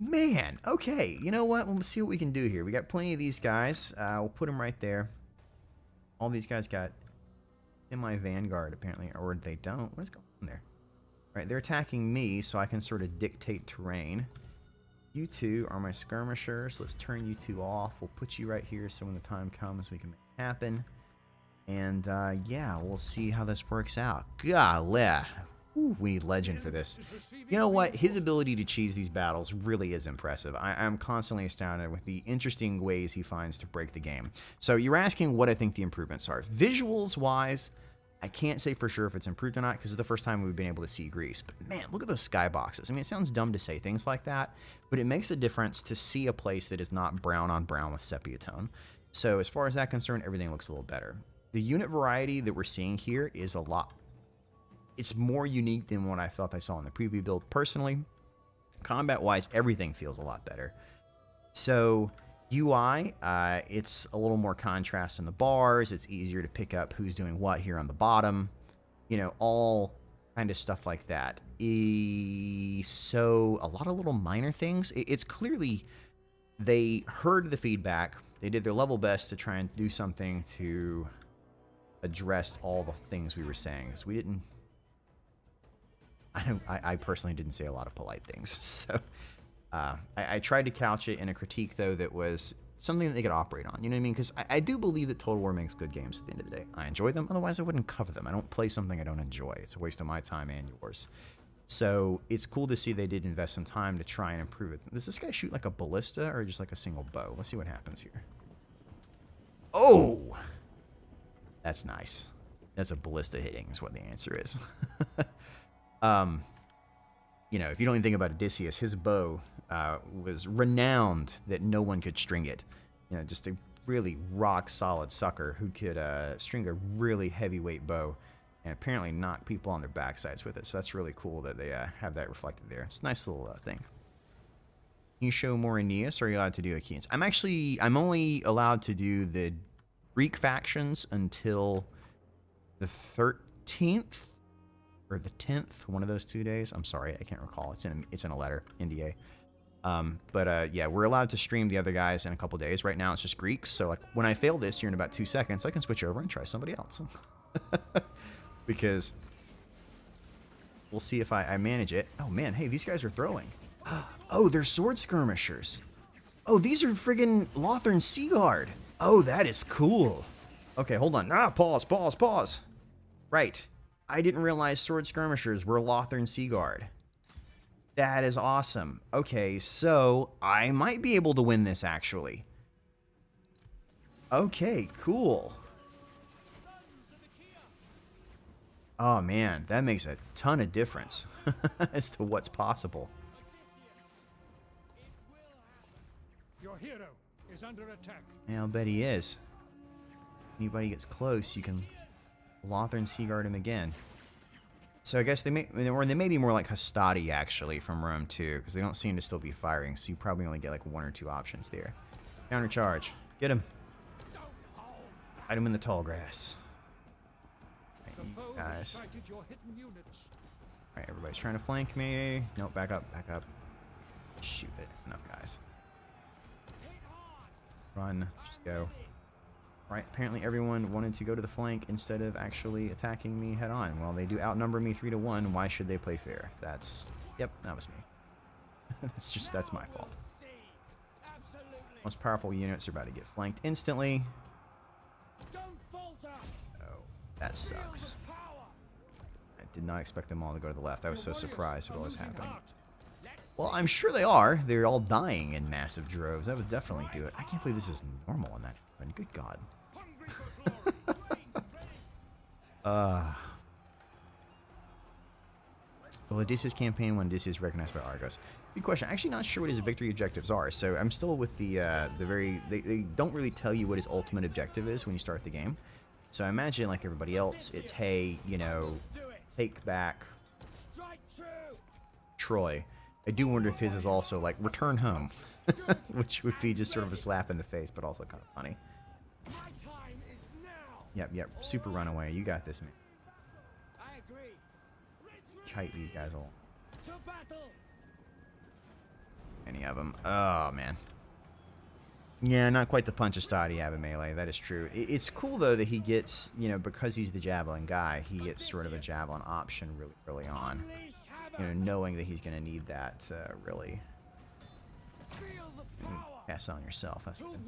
Man, okay. You know what? We'll see what we can do here. We got plenty of these guys. We'll put them right there. All these guys got in my vanguard, apparently, or they don't. What is going on there? All right, they're attacking me, so I can sort of dictate terrain. You two are my skirmishers. Let's turn you two off. We'll put you right here so when the time comes, we can make it happen. And, yeah, we'll see how this works out. Golly. Ooh, we need legend for this. You know what? His ability to cheese these battles really is impressive. I'm constantly astounded with the interesting ways he finds to break the game. So you're asking what I think the improvements are. Visuals-wise, I can't say for sure if it's improved or not because it's the first time we've been able to see Greece. But man, look at those skyboxes. I mean, it sounds dumb to say things like that, but it makes a difference to see a place that is not brown on brown with sepia tone. So as far as that concerned, everything looks a little better. The unit variety that we're seeing here is a lot. It's more unique than what I felt I saw in the preview build. Personally, combat-wise, everything feels a lot better. So UI, it's a little more contrast in the bars. It's easier to pick up who's doing what here on the bottom. You know, all kind of stuff like that. So a lot of little minor things. It's clearly they heard the feedback. They did their level best to try and do something to address all the things we were saying. So we didn't... I personally didn't say a lot of polite things. So I tried to couch it in a critique, though, that was something that they could operate on. You know what I mean? Because I do believe that Total War makes good games at the end of the day. I enjoy them. Otherwise, I wouldn't cover them. I don't play something I don't enjoy. It's a waste of my time and yours. So it's cool to see they did invest some time to try and improve it. Does this guy shoot like a ballista or just like a single bow? Let's see what happens here. Oh! That's nice. That's a ballista hitting is what the answer is. You know, if you don't even think about Odysseus, his bow was renowned that no one could string it. You know, just a really rock-solid sucker who could string a really heavyweight bow and apparently knock people on their backsides with it. So that's really cool that they have that reflected there. It's a nice little thing. Can you show more Aeneas, or are you allowed to do Achaeans? I'm only allowed to do the Greek factions until the 13th or the 10th, one of those 2 days. I'm sorry, I can't recall. It's in a letter, NDA. Yeah, we're allowed to stream the other guys in a couple days. Right now, it's just Greeks. So like when I fail this here in about 2 seconds, I can switch over and try somebody else. Because we'll see if I manage it. Oh man, hey, these guys are throwing. Oh, they're sword skirmishers. Oh, these are friggin' Lothern Sea Guard. Oh, that is cool. Okay, hold on. Pause. Right. I didn't realize sword skirmishers were Lothern Sea Guard. That is awesome. Okay, so I might be able to win this, actually. Okay, cool. Oh, man, that makes a ton of difference as to what's possible. Your hero is under attack. Yeah, I'll bet he is. Anybody gets close, you can Lothern Seaguard him again. So I guess they may be more like Hastati, actually, from Rome, too, because they don't seem to still be firing, so you probably only get like 1 or 2 options there. Countercharge. Get him. Hide him in the tall grass. Right, you guys. Alright, everybody's trying to flank me. Nope, back up. Shoot it. Enough, guys. Run. Just go. Right, apparently everyone wanted to go to the flank instead of actually attacking me head on. Well, they do outnumber me 3 to 1. Why should they play fair? Yep, that was me. That's my fault. Most powerful units are about to get flanked instantly. Oh, that sucks. I did not expect them all to go to the left. I was so surprised at what was happening. Well, I'm sure they are. They're all dying in massive droves. That would definitely do it. I can't believe this is normal in that. Good God. Will Odysseus campaign when Odysseus is recognized by Argos? Good question. Actually, not sure what his victory objectives are. So I'm still with the very. They don't really tell you what his ultimate objective is when you start the game. So I imagine, like everybody else, it's hey, you know, take back Troy. I do wonder if his is also like return home, which would be just sort of a slap in the face, but also kind of funny. Yep. Super runaway. You got this, man. Kite these guys all. Any of them. Oh, man. Yeah, not quite the punch of Stadi have in melee. That is true. It's cool, though, that he gets, you know, because he's the javelin guy, he gets sort of a javelin option really early on. You know, knowing that he's going to need that, really. Pass on yourself. That's good.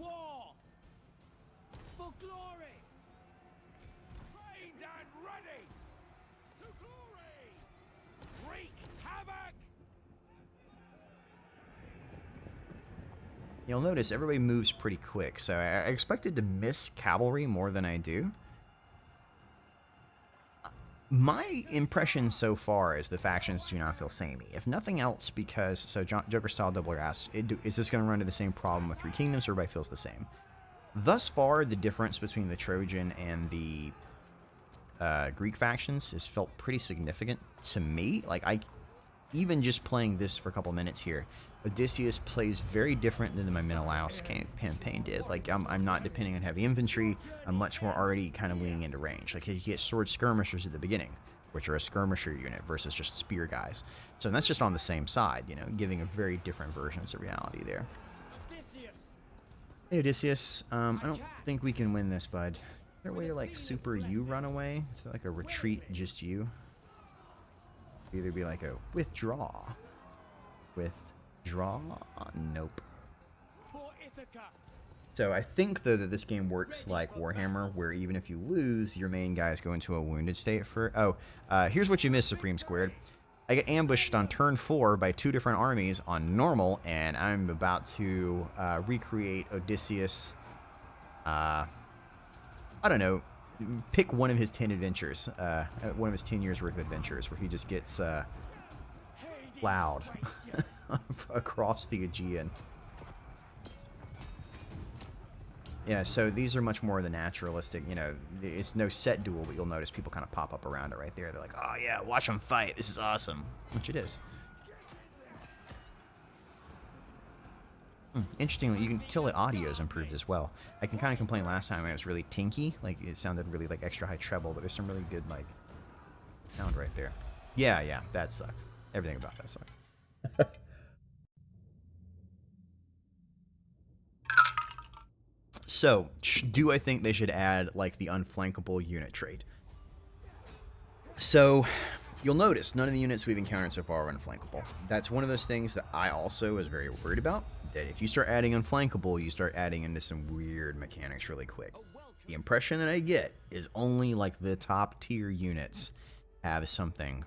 You'll notice everybody moves pretty quick, so I expected to miss cavalry more than I do. My impression so far is the factions do not feel samey. If nothing else, because so Joker Style Doubler asked, is this going to run into the same problem with Three Kingdoms, or everybody feels the same? Thus far, the difference between the Trojan and the Greek factions has felt pretty significant to me. Like, even just playing this for a couple minutes here, Odysseus plays very different than my Menelaus campaign did. Like, I'm not depending on heavy infantry. I'm much more already kind of leaning into range. Like, he gets sword skirmishers at the beginning, which are a skirmisher unit versus just spear guys. So that's just on the same side, you know, giving a very different versions of reality there. Hey, Odysseus. I don't think we can win this, bud. Is there a way to, like, super you run away? Is there, like, a retreat just you? Either be like a withdraw. Withdraw? Nope. So I think, though, that this game works like Warhammer, where even if you lose, your main guys go into a wounded state for... Oh, here's what you missed, Supreme Squared. I get ambushed on turn 4 by 2 different armies on normal, and I'm about to recreate Odysseus. I don't know. Pick one of his 10 adventures, one of his 10 years worth of adventures, where he just gets plowed across the Aegean. Yeah, so these are much more the naturalistic, you know, it's no set duel, but you'll notice people kind of pop up around it right there. They're like, oh yeah, watch them fight, this is awesome, which it is. Interestingly, you can tell the audio's improved as well. I can kind of complain last time it was really tinky, like it sounded really like extra high treble, but there's some really good like sound right there. Yeah, that sucks. Everything about that sucks. So, do I think they should add like the unflankable unit trait? So, you'll notice none of the units we've encountered so far are unflankable. That's one of those things that I also was very worried about. That if you start adding unflankable, you start adding into some weird mechanics really quick. The impression that I get is only like the top tier units have something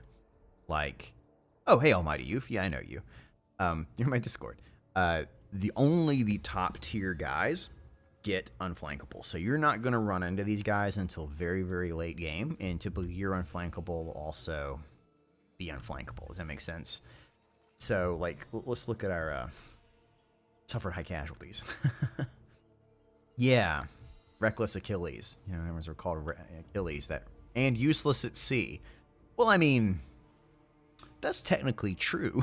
like, oh hey Almighty Youth, yeah I know you. You're my Discord. The top tier guys get unflankable. So you're not going to run into these guys until very, very late game, and typically your unflankable will also be unflankable. Does that make sense? So, like, let's look at our tougher high casualties. Yeah, reckless Achilles. You know, those are called Achilles. And useless at sea. Well, I mean, that's technically true.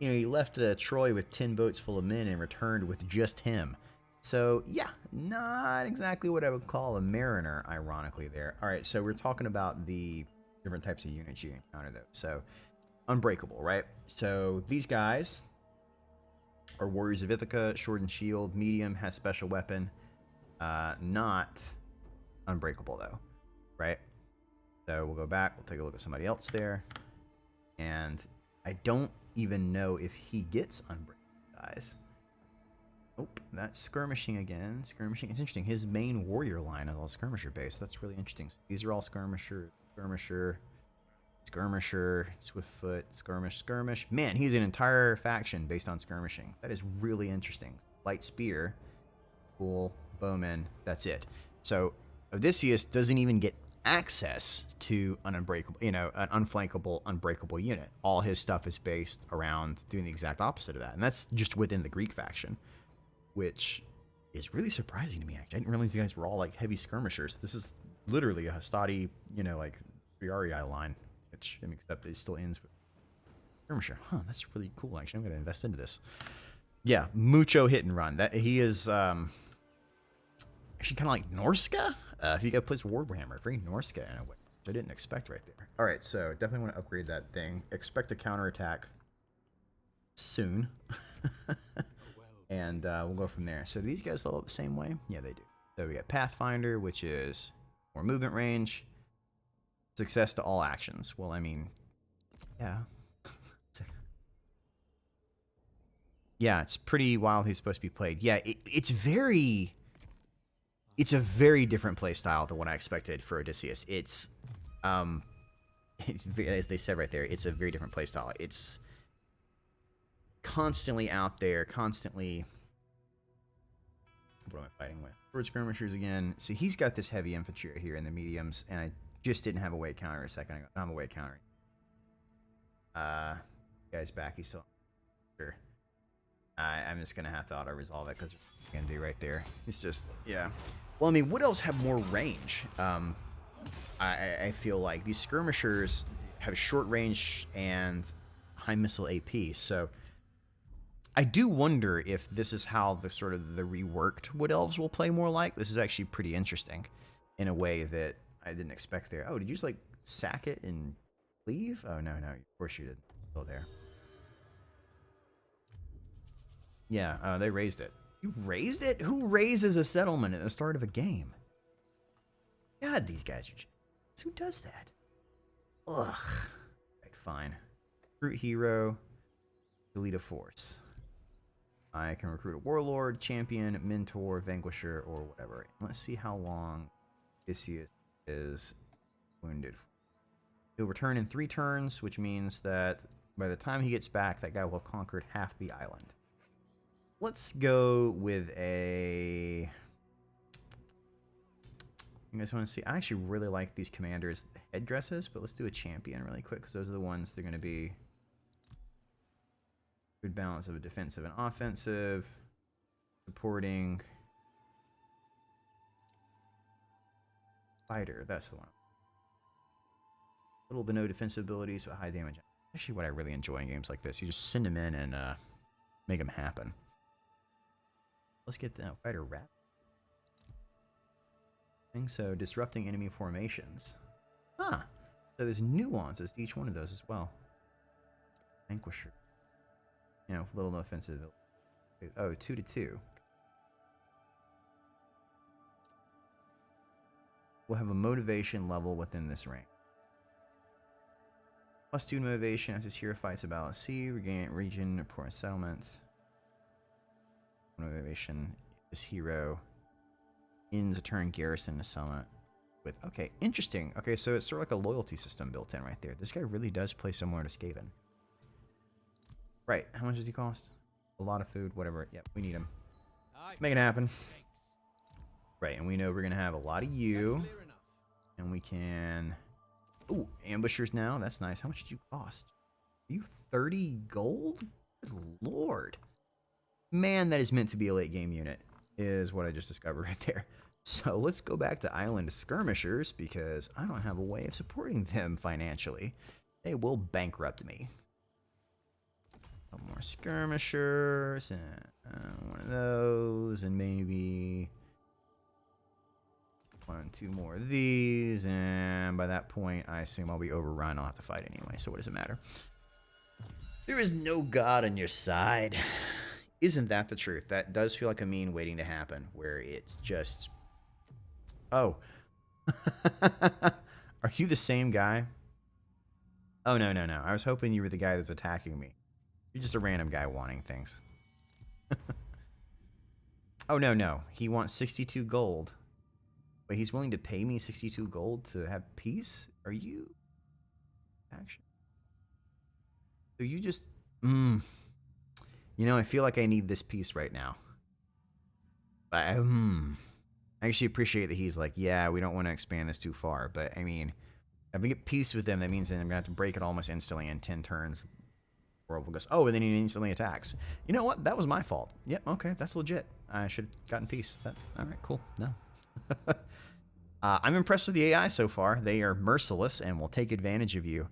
He left Troy with 10 boats full of men and returned with just him. So, yeah, not exactly what I would call a mariner, ironically, there. All right, so we're talking about the different types of units you encounter, though. So, unbreakable, right? So, these guys are Warriors of Ithaca, Sword and Shield, medium, has special weapon. Not unbreakable, though, right? So, we'll go back. We'll take a look at somebody else there. And I don't even know if he gets unbreakable, guys. Nope, that's skirmishing again. Skirmishing. It's interesting. His main warrior line is all skirmisher based. That's really interesting. So these are all skirmisher, swiftfoot, skirmish. Man, he's an entire faction based on skirmishing. That is really interesting. Light spear, cool, bowman. That's it. So Odysseus doesn't even get access to an unbreakable, an unflankable, unbreakable unit. All his stuff is based around doing the exact opposite of that, and that's just within the Greek faction, which is really surprising to me. Actually, I didn't realize you guys were all like heavy skirmishers. This is literally a Hastati, like Briarii line, which except it still ends with skirmisher. Huh, that's really cool. Actually, I'm going to invest into this. Yeah, mucho hit and run. That he is actually kind of like Norska. If you guys play Warhammer, very Norska in a way, which I didn't expect right there. All right, so definitely want to upgrade that thing. Expect a counterattack soon. And we'll go from there. So do these guys level up the same way? Yeah, they do. So we got Pathfinder, which is more movement range. Success to all actions. Well, I mean, yeah. Yeah, it's pretty wild he's supposed to be played. Yeah, it's a very different play style than what I expected for Odysseus. It's, as they said right there, it's a very different play style. It's constantly out there, constantly. What am I fighting with? Sword skirmishers again. See, he's got this heavy infantry right here in the mediums, and Just didn't have a weight counter a second ago. I'm a weight counter. Guy's back. He's still sure. I'm just gonna have to auto resolve it because it's gonna do right there. It's just yeah. Well, I mean, what else have more range? I feel like these skirmishers have short range and high missile AP. So I do wonder if this is how the sort of the reworked Wood Elves will play more like. This is actually pretty interesting in a way that I didn't expect there. Oh, did you just like sack it and leave? Oh, no, of course you didn't. Still there. Yeah, they raised it. You raised it? Who raises a settlement at the start of a game? God, these guys are just... Who does that? Ugh. Right, fine. Recruit hero. Delete a force. I can recruit a warlord, champion, mentor, vanquisher, or whatever. Let's see how long Odysseus is wounded. He'll return in 3 turns, which means that by the time he gets back, that guy will have conquered half the island. Let's go with a... You guys want to see? I actually really like these commanders' headdresses, but let's do a champion really quick, because those are the ones they're going to be... Good balance of a defensive and offensive. Supporting... Fighter, that's the one. Little to no defensive abilities, but high damage. Actually what I really enjoy in games like this. You just send them in and make them happen. Let's get the fighter rat. So disrupting enemy formations. Huh. So there's nuances to each one of those as well. Vanquisher. You know, little no offensive. Oh, 2-2. We'll have a motivation level within this rank. +2 motivation as this hero fights a battle at sea. Regain region, important settlements. Motivation. This hero ends a turn garrison to summit with. Okay, interesting. Okay, so it's sort of like a loyalty system built in right there. This guy really does play similar to Skaven. Right, how much does he cost? A lot of food, whatever. Yep, we need him. Make it happen. Right, and we know we're gonna have a lot of you. And we can... Ooh, ambushers now. That's nice. How much did you cost? Are you 30 gold? Good lord. Man, that is meant to be a late game unit, is what I just discovered right there. So let's go back to Island Skirmishers, because I don't have a way of supporting them financially. They will bankrupt me. A couple more Skirmishers, and one of those, and maybe... 1, 2 more of these, and by that point, I assume I'll be overrun. I'll have to fight anyway, so what does it matter? There is no God on your side. Isn't that the truth? That does feel like a meme waiting to happen, where it's just... Oh. Are you the same guy? Oh, no. I was hoping you were the guy that's attacking me. You're just a random guy wanting things. Oh, no. He wants 62 gold. But he's willing to pay me 62 gold to have peace? Are you... Action. So you just... You know, I feel like I need this peace right now. I actually appreciate that he's like, yeah, we don't want to expand this too far. But, I mean, if we get peace with them, that means that I'm going to have to break it almost instantly in 10 turns. Or we'll go, oh, and then he instantly attacks. You know what? That was my fault. Yep, okay, that's legit. I should have gotten peace. But, all right, cool. No. I'm impressed with the AI so far. They are merciless and will take advantage of you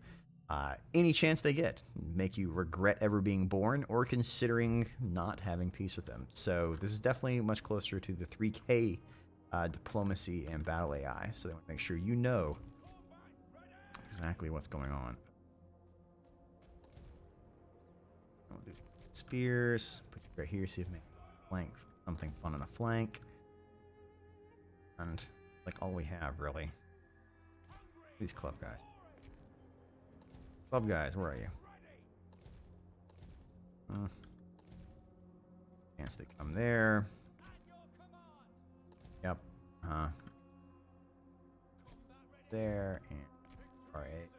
any chance they get. Make you regret ever being born or considering not having peace with them. So this is definitely much closer to the 3K diplomacy and battle AI. So they want to make sure you know exactly what's going on. Spears. Put you right here. See if we make a flank. Something fun on a flank. And... like all we have, really. These club guys. Club guys, where are you? Chance to come there. Yep. There and alright.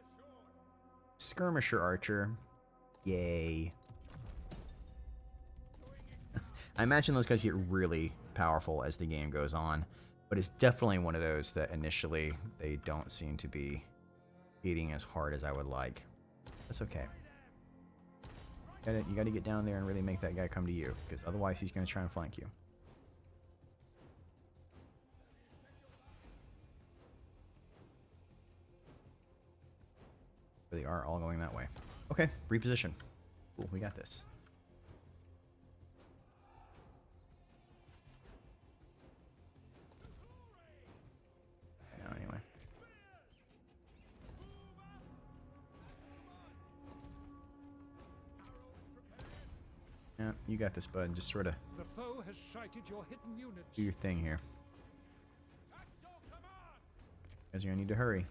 Skirmisher archer. Yay. I imagine those guys get really powerful as the game goes on. But it's definitely one of those that initially they don't seem to be hitting as hard as I would like. That's okay. You got to get down there and really make that guy come to you, because otherwise he's going to try and flank you. They are all going that way. Okay, reposition. Cool, we got this. Anyway. Yeah, you got this, bud. Just sort of The foe has sighted your hidden units. do your thing here. Because you're gonna need to hurry.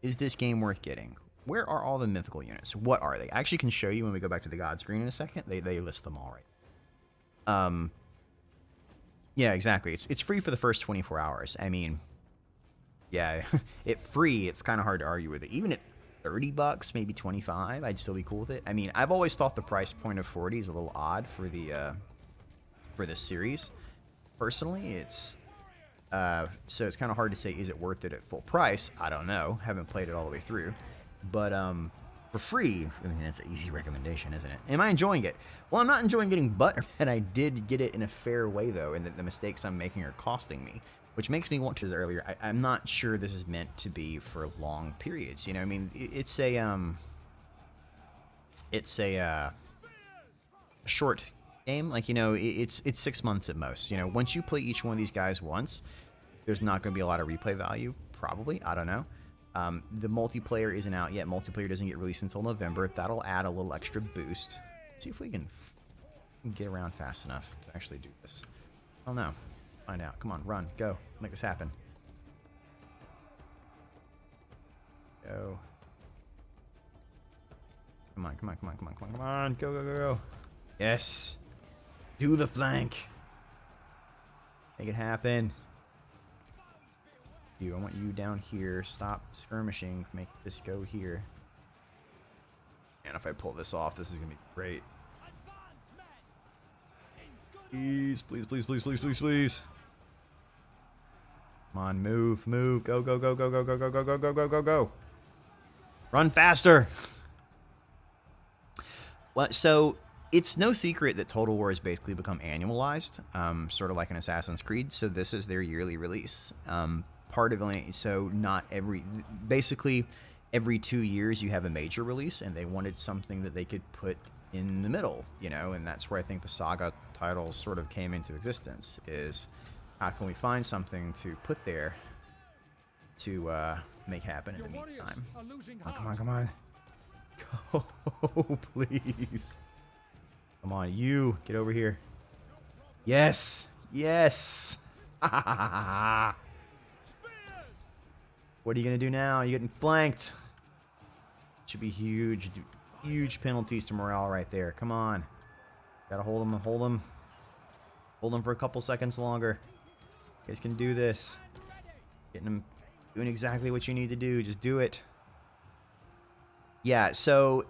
Is this game worth getting? Where are all the mythical units? What are they? I actually can show you when we go back to the god screen in a second. They list them all right. Yeah, exactly. It's free for the first 24 hours. I mean, yeah, it's kind of hard to argue with it. Even at $30, maybe 25, I'd still be cool with it. I mean, I've always thought the price point of 40 is a little odd for this series. Personally, it's so it's kind of hard to say, is it worth it at full price? I don't know. Haven't played it all the way through. But for free, I mean, that's an easy recommendation, isn't it? Am I enjoying it? Well, I'm not enjoying getting butt, and I did get it in a fair way, though, and the mistakes I'm making are costing me, which makes me want to, as earlier, I'm not sure this is meant to be for long periods. You know, I mean, it's a short game. Like, you know, it's 6 months at most. You know, once you play each one of these guys once, there's not going to be a lot of replay value, probably. I don't know. The multiplayer isn't out yet. Multiplayer doesn't get released until November. That'll add a little extra boost. Let's see if we can get around fast enough to actually do this. I don't know. Find out. Come on, run, go, make this happen. Go. Come on, come on, come on, come on, come on, come on. Go, go, go, go. Yes. Do the flank. Make it happen. I want you down here. Stop skirmishing. Make this go here. And if I pull this off, this is going to be great. Please, please, please, please, please, please, please. Come on, move, move. Go, go, go, go, go, go, go, go, go, go, go, go, go. Run faster. Well, so it's no secret that Total War has basically become annualized, sort of like an Assassin's Creed. So this is their yearly release. Part of it, so not basically every 2 years you have a major release, and they wanted something that they could put in the middle, you know, and that's where I think the Saga titles sort of came into existence, is how can we find something to put there to make happen in the meantime. Oh, come on, come on. Go, please. Come on, you. Get over here. Yes. Yes. What are you going to do now? You're getting flanked. Should be huge. Huge penalties to morale right there. Come on. Gotta hold them. Hold them. Hold them for a couple seconds longer. You guys can do this. Getting them doing exactly what you need to do. Just do it. Yeah, so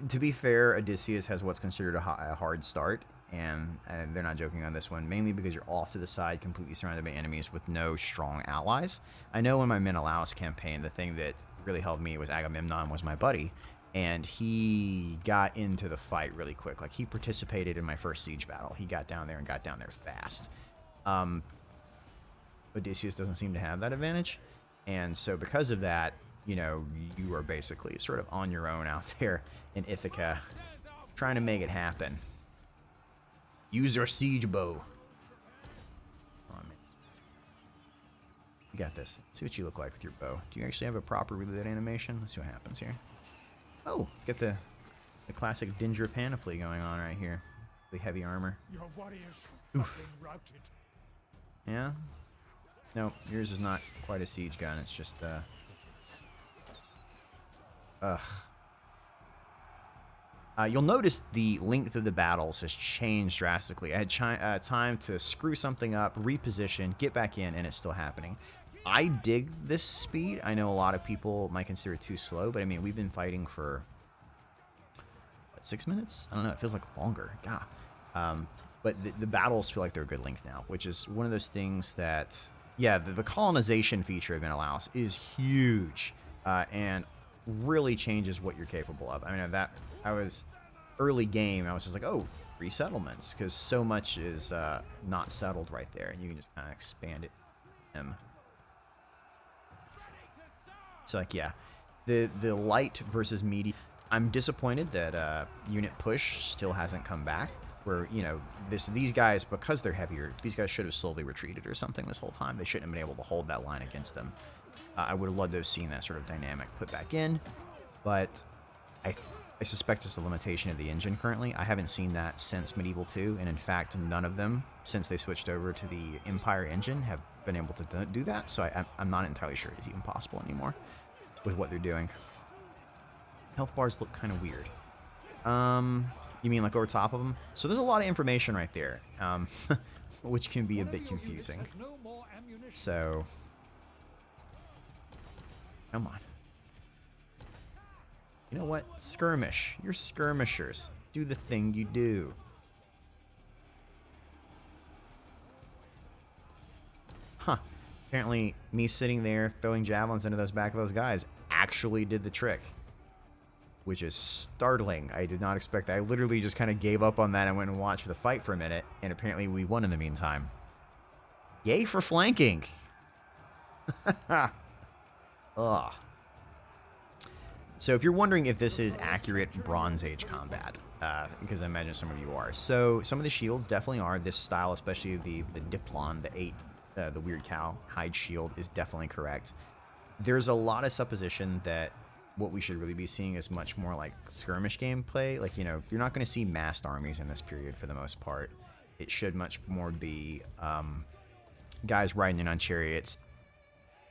to be fair, Odysseus has what's considered a hard start. And they're not joking on this one, mainly because you're off to the side, completely surrounded by enemies with no strong allies. I know in my Menelaus campaign, the thing that really helped me was Agamemnon was my buddy, and he got into the fight really quick. Like, he participated in my first siege battle. He got down there and got down there fast. Odysseus doesn't seem to have that advantage, and so because of that, you know, you are basically sort of on your own out there in Ithaca, trying to make it happen. Use your siege bow. Come on, man. You got this. Let's see what you look like with your bow. Do you actually have a proper reload animation? Let's see what happens here. Oh, get the classic Dinger panoply going on right here. The heavy armor. Your warriors Oof. have been routed. Yeah? No, yours is not quite a siege gun. It's just, you'll notice the length of the battles has changed drastically. I had time to screw something up, reposition, get back in, and it's still happening. I dig this speed. I know a lot of people might consider it too slow, but I mean, we've been fighting for, what, 6 minutes? I don't know. It feels like longer. God. But the battles feel like they're a good length now, which is one of those things that yeah, the colonization feature of Menelaus is huge, and really changes what you're capable of. I mean, I was early game, I was just like, oh, free settlements, because so much is not settled right there, and you can just kind of expand it. So like, yeah, the light versus medium. I'm disappointed that unit push still hasn't come back. Where, you know, these guys, because they're heavier, these guys should have slowly retreated or something this whole time. They shouldn't have been able to hold that line against them. I would have loved to have seen that sort of dynamic put back in, but I suspect it's a limitation of the engine currently. I haven't seen that since Medieval 2, and in fact, none of them, since they switched over to the Empire engine, have been able to do that, so I'm not entirely sure it's even possible anymore with what they're doing. Health bars look kind of weird. You mean like over top of them? So there's a lot of information right there, which can be a bit confusing. So, come on. You know what? Skirmish. You're skirmishers. Do the thing you do. Huh. Apparently, me sitting there throwing javelins into those back of those guys actually did the trick. Which is startling. I did not expect that. I literally just kind of gave up on that and went and watched the fight for a minute, and apparently we won in the meantime. Yay for flanking! Ugh. So if you're wondering if this is accurate Bronze Age combat, because I imagine some of you are. So some of the shields definitely are. This style, especially the Diplon, the weird cow hide shield, is definitely correct. There's a lot of supposition that what we should really be seeing is much more like skirmish gameplay. Like, you know, you're not going to see massed armies in this period for the most part. It should much more be guys riding in on chariots,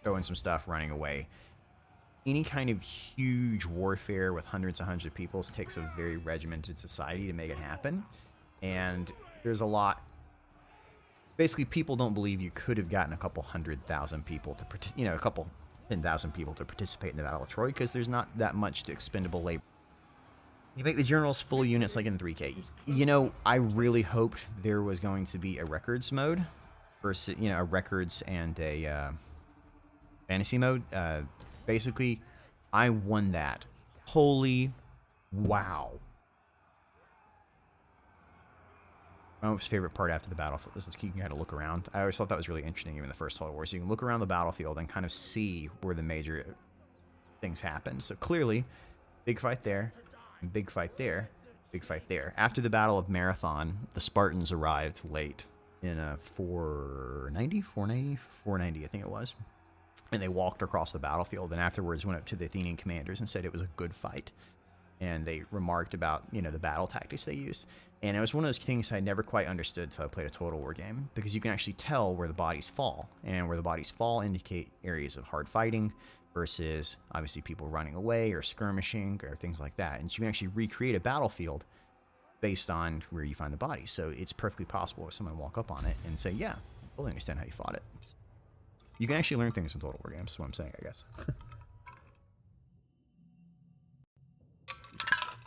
throwing some stuff, running away. Any kind of huge warfare with hundreds and hundreds of people takes a very regimented society to make it happen. And there's a lot... Basically, people don't believe you could have gotten a couple 100,000 people to participate, you know, a couple 10,000 people to participate in the Battle of Troy, because there's not that much expendable labor. You make the generals full units like in 3K. You know, I really hoped there was going to be a records mode versus, you know, a records and a fantasy mode. Basically, I won that. Holy wow. My most favorite part after the battlefield is you can kind of look around. I always thought that was really interesting, even in the first Total War. So you can look around the battlefield and kind of see where the major things happen. So clearly, big fight there, big fight there, big fight there. After the Battle of Marathon, the Spartans arrived late in a 490, I think it was. And they walked across the battlefield, and afterwards went up to the Athenian commanders and said it was a good fight. And they remarked about, you know, the battle tactics they used. And it was one of those things I never quite understood until I played a Total War game, because you can actually tell where the bodies fall. And where the bodies fall indicate areas of hard fighting versus, obviously, people running away or skirmishing or things like that. And so you can actually recreate a battlefield based on where you find the bodies. So it's perfectly possible for someone to walk up on it and say, yeah, I fully understand how you fought it. You can actually learn things from Total War games, is what I'm saying, I guess.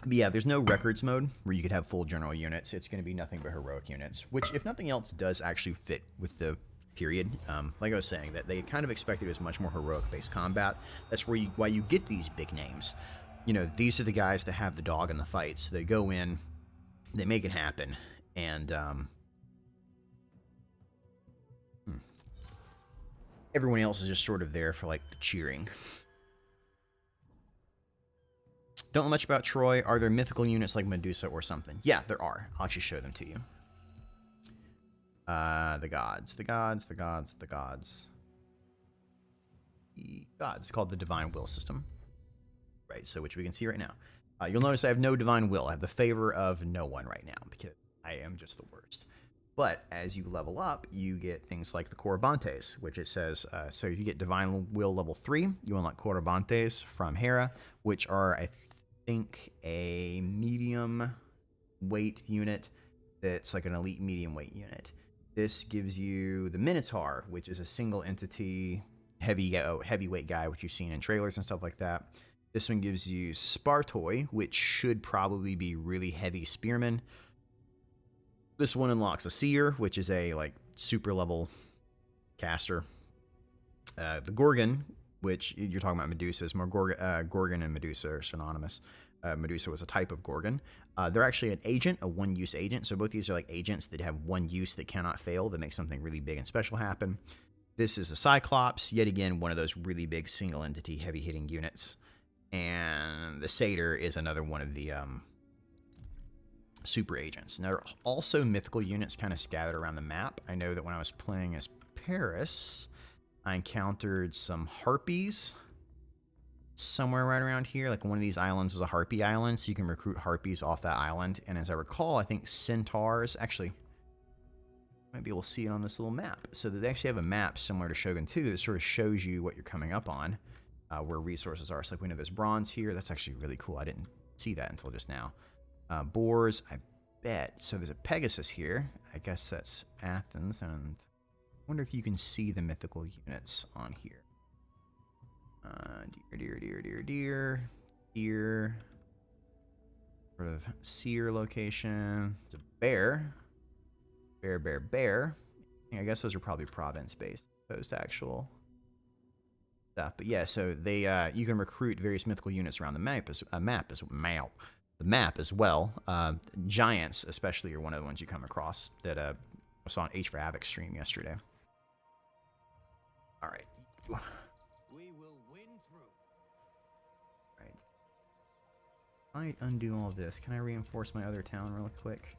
But yeah, there's no records mode where you could have full general units. It's going to be nothing but heroic units, which, if nothing else, does actually fit with the period. Like I was saying, that they kind of expected it was much more heroic-based combat. That's where why you get these big names. You know, these are the guys that have the dog in the fights. They go in, they make it happen, and everyone else is just sort of there for, like, cheering. Don't know much about Troy. Are there mythical units like Medusa or something? Yeah, there are. I'll actually show them to you. The gods. The gods. The gods. The gods. The gods. It's called the Divine Will system. Right, so which we can see right now. You'll notice I have no Divine Will. I have the favor of no one right now, because I am just the worst. But as you level up, you get things like the Corybantes, which it says, so you get Divine Will level 3. You unlock Corybantes from Hera, which are, I think, a medium weight unit that's like an elite medium weight unit. This gives you the Minotaur, which is a single entity heavyweight guy, which you've seen in trailers and stuff like that. This one gives you Spartoi, which should probably be really heavy spearmen. This one unlocks a Seer, which is a like super level caster, The Gorgon, which you're talking about Medusa, is more Gorgon and Medusa are synonymous. Medusa was a type of Gorgon. They're actually an agent, a one-use agent. So both these are like agents that have one use that cannot fail, that make something really big and special happen. This is the Cyclops, yet again, one of those really big single-entity, heavy-hitting units. And the Satyr is another one of the super agents. And there are also mythical units kind of scattered around the map. I know that when I was playing as Paris, I encountered some harpies somewhere right around here. Like one of these islands was a harpy island, so you can recruit harpies off that island. And as I recall, I think centaurs, actually, might be able to see it on this little map. So they actually have a map similar to Shogun 2 that sort of shows you what you're coming up on, where resources are. So like we know there's bronze here. That's actually really cool. I didn't see that until just now. Boars, I bet. So there's a Pegasus here. I guess that's Athens. And I wonder if you can see the mythical units on here. Deer. Sort of seer location. There's a bear. Bear. I guess those are probably province-based, opposed to actual stuff. But yeah, so they you can recruit various mythical units around the map as well. Giants, especially, are one of the ones you come across that I saw on H for Havoc stream yesterday. All right. We will win through. Right. Might undo all this. Can I reinforce my other town real quick?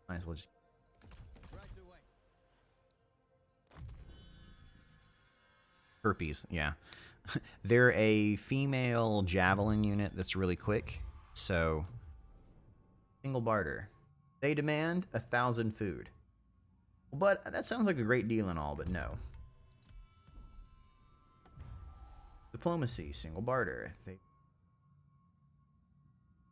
Might as well just. Right away. Herpes, yeah. They're a female javelin unit that's really quick. So, single barter. They demand 1,000 food. But that sounds like a great deal and all, but no. Diplomacy, single barter. They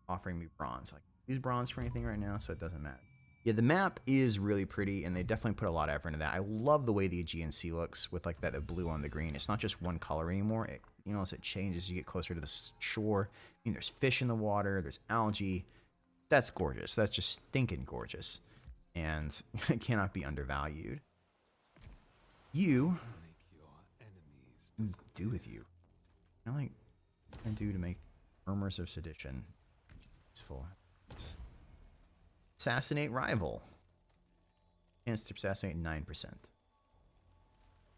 offering me bronze. Like, use bronze for anything right now, so it doesn't matter. Yeah, the map is really pretty, and they definitely put a lot of effort into that. I love the way the Aegean Sea looks with like that blue on the green. It's not just one color anymore. It, you know, as it changes, as you get closer to the shore. I mean, there's fish in the water. There's algae. That's gorgeous. That's just stinking gorgeous, and it cannot be undervalued. You do with you. I like I do to make murmurs of sedition useful. Assassinate rival. Chance to assassinate 9%.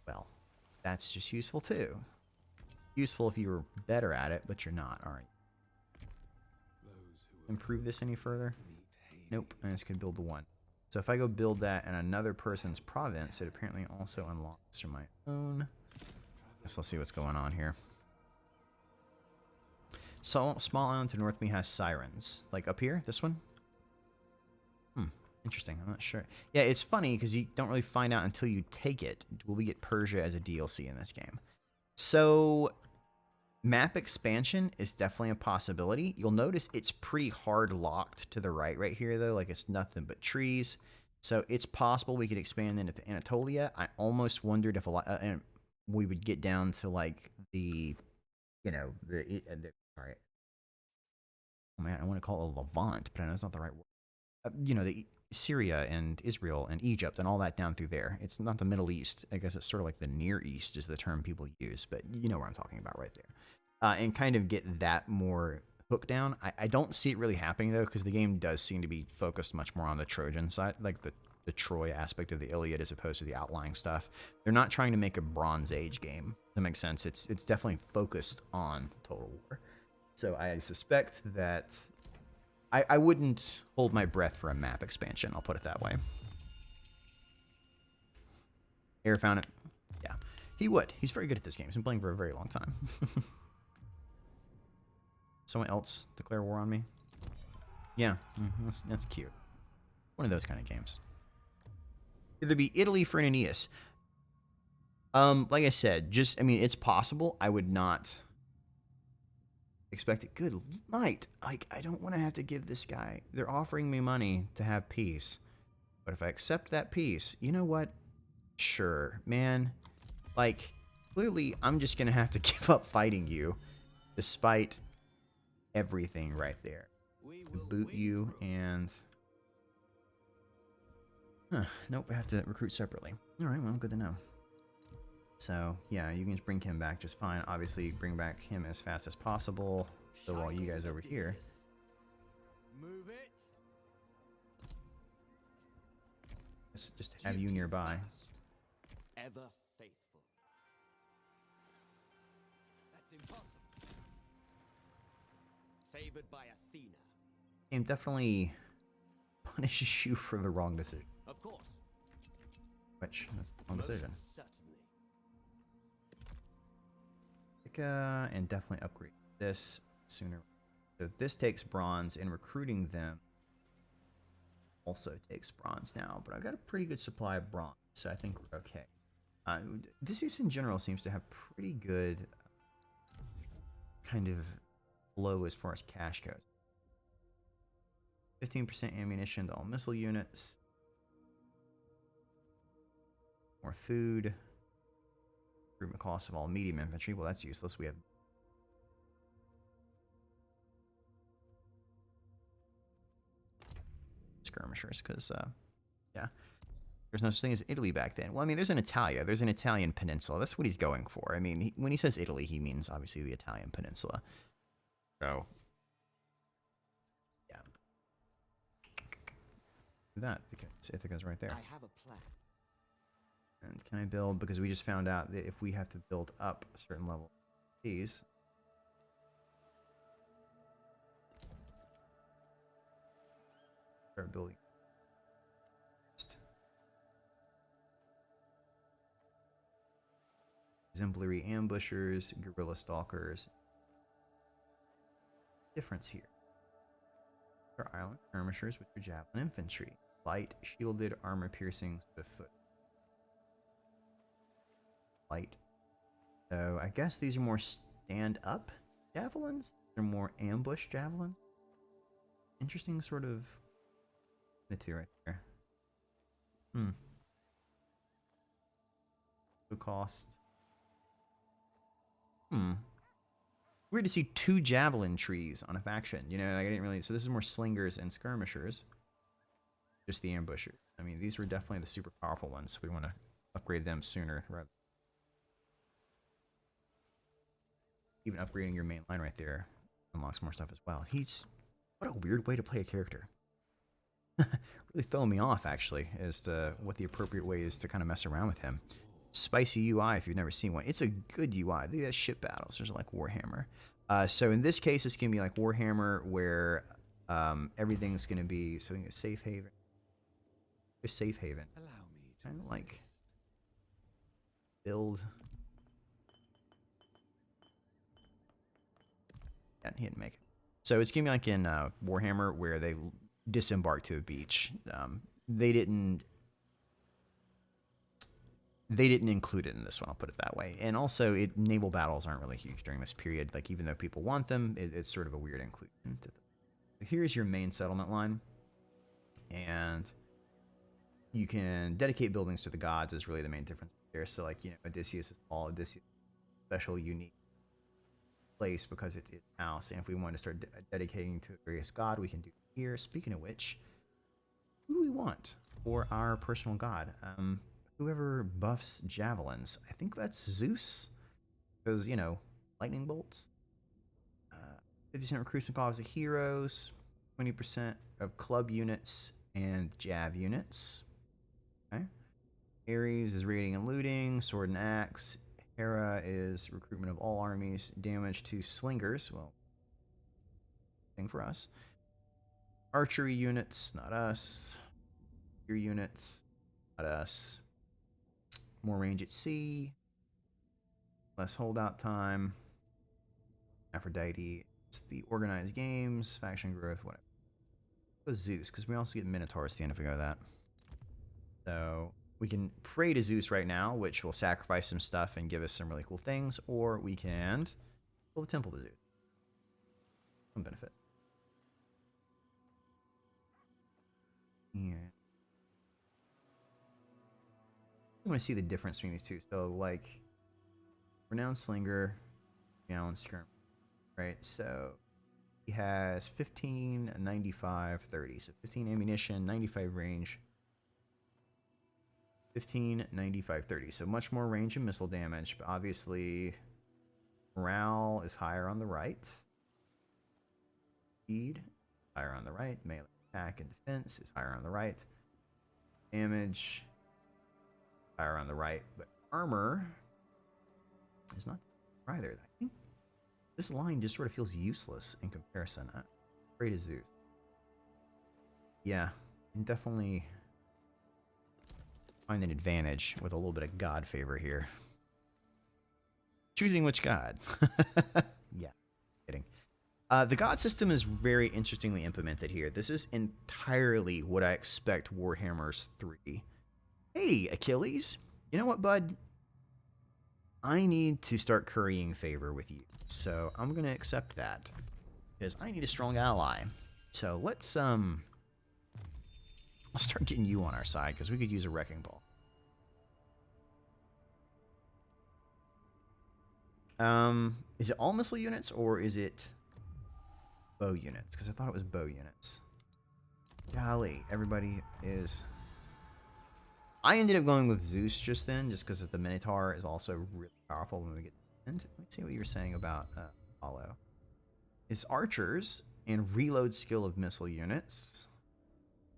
Well, that's just useful too. Useful if you were better at it, but you're not, aren't you? Improve this any further? Nope, I just can build the one. So if I go build that in another person's province, it apparently also unlocks from my own. Guess let's see what's going on here. So, small island to north of me has sirens. Like up here, this one? Interesting, I'm not sure. Yeah, it's funny because you don't really find out until you take it. Will we get Persia as a DLC in this game? So, map expansion is definitely a possibility. You'll notice it's pretty hard locked to the right here, though. Like, it's nothing but trees. So, it's possible we could expand into Anatolia. I almost wondered if we would get down to, like, the, you know, sorry. Oh, man, I want to call it Levant, but I know that's not the right word. You know, the Syria and Israel and Egypt and all that down through there. It's not the Middle East. I guess it's sort of like the Near East is the term people use, but you know what I'm talking about right there. And kind of get that more hooked down. I don't see it really happening, though, because the game does seem to be focused much more on the Trojan side, like the Troy aspect of the Iliad as opposed to the outlying stuff. They're not trying to make a Bronze Age game. That makes sense. It's definitely focused on Total War. So I suspect that I wouldn't hold my breath for a map expansion, I'll put it that way. Air found it. Yeah, he would. He's very good at this game. He's been playing for a very long time. Someone else declare war on me? Yeah, that's cute. One of those kind of games. Could there be Italy for an Aeneas? Like I said, it's possible. I would not expect it. Good night. Like, I don't want to have to give this guy. They're offering me money to have peace. But if I accept that peace, you know what? Sure, man. Like, clearly, I'm just going to have to give up fighting you despite everything right there. Boot you and Huh, nope, I have to recruit separately. Alright, well, good to know. So, yeah, you can just bring him back just fine. Obviously, bring back him as fast as possible. So while you guys over here... Move it. Just have you nearby. Ever faithful. That's impossible. Favored by Athena. Game definitely punishes you for the wrong decision. Of course. Which, that's the wrong decision. Certainly. And definitely upgrade this sooner. So this takes bronze, and recruiting them also takes bronze now. But I've got a pretty good supply of bronze, so I think we're okay. Odysseus in general seems to have pretty good kind of flow as far as cash goes. 15% ammunition to all missile units. More food. Recruitment cost of all medium infantry. Well, that's useless. We have skirmishers because, yeah, there's no such thing as Italy back then. Well, I mean, there's an Italia. There's an Italian peninsula. That's what he's going for. I mean, when he says Italy, he means obviously the Italian peninsula. So, yeah. Do that because Ithaca's right there. I have a plan. And can I build, because we just found out that if we have to build up a certain level of these, start building. Exemplary ambushers, guerrilla stalkers. Difference here. Our island skirmishers, which are javelin infantry. Light, shielded, armor piercing, swift foot. Light. So I guess these are more stand-up javelins. They're more ambush javelins. Interesting sort of the two right there. The cost. Weird to see two javelin trees on a faction. You know, like I didn't really. So this is more slingers and skirmishers. Just the ambushers. I mean, these were definitely the super powerful ones. So we want to upgrade them sooner rather. Even upgrading your main line right there unlocks more stuff as well. What a weird way to play a character. Really throwing me off, actually, as to what the appropriate way is to kind of mess around with him. Spicy UI, if you've never seen one. It's a good UI. They have ship battles. There's like Warhammer. So in this case, it's going to be like Warhammer, where everything's going to be... So we can go safe haven. There's safe haven. Allow me to Kind of like... Build... He didn't make it. So it's gonna be like in Warhammer, where they disembark to a beach. They didn't include it in this one. I'll put it that way. And also, naval battles aren't really huge during this period. Like, even though people want them, it's sort of a weird inclusion. Here's your main settlement line, and you can dedicate buildings to the gods. Is really the main difference there. So, like, you know, Odysseus is all Odysseus, special, unique place because it's its house, and if we want to start dedicating to various god, we can do it here. Speaking of which, who do we want for our personal god? Whoever buffs javelins. I think that's Zeus, because, you know, lightning bolts. 50% recruitment cost of heroes, 20% of club units and jav units. Okay. Ares is raiding and looting, sword and axe. Hera is recruitment of all armies, damage to slingers. Well, thing for us. Archery units, not us. Your units, not us. More range at sea. Less holdout time. Aphrodite. It's the organized games, faction growth, whatever. Go Zeus, because we also get Minotaurs at the end if we go to that. So we can pray to Zeus right now, which will sacrifice some stuff and give us some really cool things, or we can build a temple to Zeus. Some benefits. Yeah. I want to see the difference between these two. So, like, renowned slinger, renowned skirmish, right? So he has 15, 95, 30. So 15 ammunition, 95 range. 15, 95, 30. So much more range and missile damage, but obviously morale is higher on the right. Speed, higher on the right. Melee attack and defense is higher on the right. Damage, higher on the right. But armor is not either. I think this line just sort of feels useless in comparison. I'm afraid of Zeus. Yeah, and definitely find an advantage with a little bit of god favor here. Choosing which god. Yeah, kidding. The god system is very interestingly implemented here. This is entirely what I expect Warhammer's 3. Hey, Achilles. You know what, bud? I need to start currying favor with you. So I'm going to accept that. Because I need a strong ally. So let's start getting you on our side, because we could use a wrecking ball. Is it all missile units, or is it bow units? Because I thought it was bow units. Golly, everybody is... I ended up going with Zeus just then, just because the Minotaur is also really powerful when we get to the end. Let me see what you were saying about Apollo. It's archers and reload skill of missile units.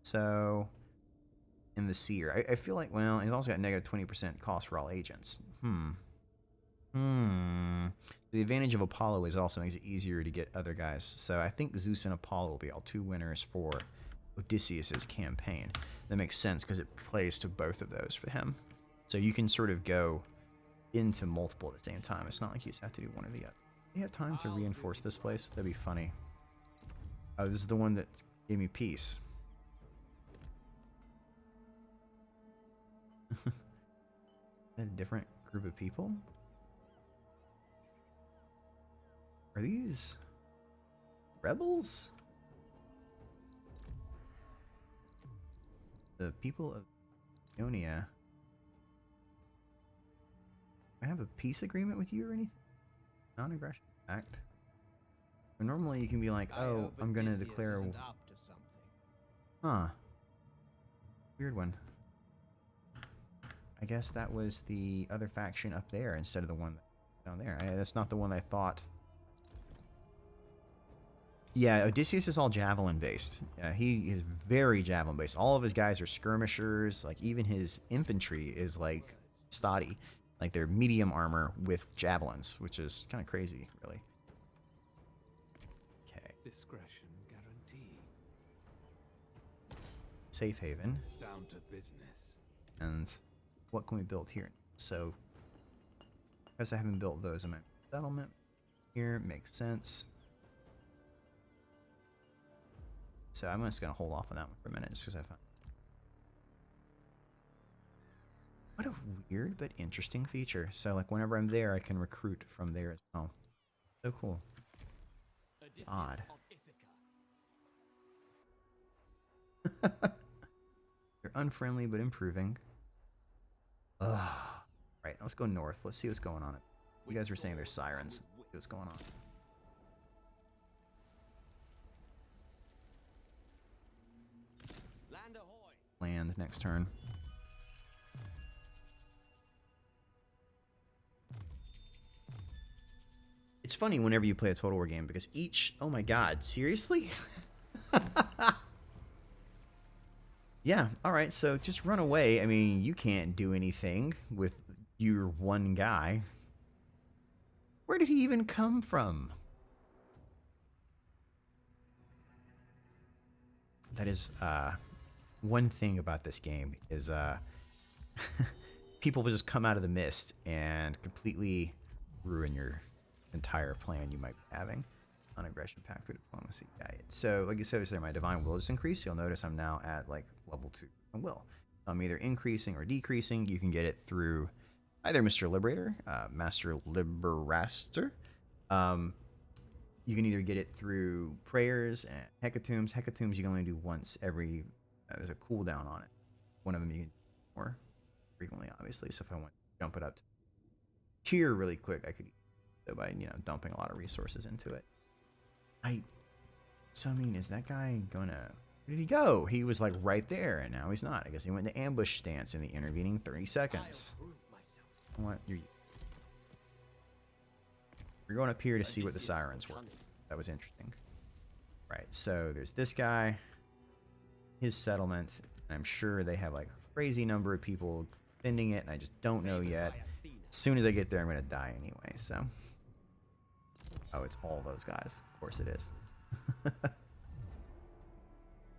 So, in the seer, I feel like, well, it's also got negative 20% cost for all agents. The advantage of Apollo is also makes it easier to get other guys. So I think Zeus and Apollo will be all 2 winners for Odysseus's campaign. That makes sense because it plays to both of those for him. So you can sort of go into multiple at the same time. It's not like you just have to do one or the other. Do you have time to reinforce this place? That'd be funny. Oh, this is the one that gave me peace. A different group of people? Are these rebels? The people of Ionia. I have a peace agreement with you or anything? Non-aggression pact. But normally you can be like, oh, I'm gonna declare. Huh. Weird one. I guess that was the other faction up there instead of the one down there. That's not the one I thought. Yeah, Odysseus is all javelin based. He is very javelin based. All of his guys are skirmishers. Like even his infantry is like stoddy, like they're medium armor with javelins, which is kind of crazy, really. Okay. Discretion guaranteed. Safe haven. Down to business. And what can we build here? So, because I haven't built those, I'm at settlement here. Makes sense. So I'm just going to hold off on that one for a minute just because I found... What a weird but interesting feature. So like whenever I'm there, I can recruit from there as well. So cool. Odd. They're unfriendly but improving. Ugh. Right, let's go north. Let's see what's going on. You guys were saying there's sirens. See what's going on. Land next turn. It's funny whenever you play a Total War game because each... Oh my god, seriously? Yeah, alright, so just run away. I mean, you can't do anything with your one guy. Where did he even come from? That is, one thing about this game is people will just come out of the mist and completely ruin your entire plan you might be having on aggression pact for diplomacy. So like I said, my divine will is increased. You'll notice I'm now at like level 2 on will. I'm either increasing or decreasing. You can get it through either Mr. Liberator, Master Liberaster. You can either get it through prayers and hecatombs. Hecatombs you can only do once every... there's a cooldown on it. One of them you can do more frequently, obviously. So if I want to jump it up to tier really quick, I could do so by, you know, dumping a lot of resources into it. So I mean, is that guy gonna Where did he go? He was like right there, and now he's not. I guess he went into ambush stance in the intervening 30 seconds. What? You're going up here to see what the sirens were. That was interesting. Right, so there's this guy, his settlement, and I'm sure they have like a crazy number of people defending it, and I just don't know yet. As soon as I get there, I'm going to die anyway, so. Oh, it's all those guys. Of course it is.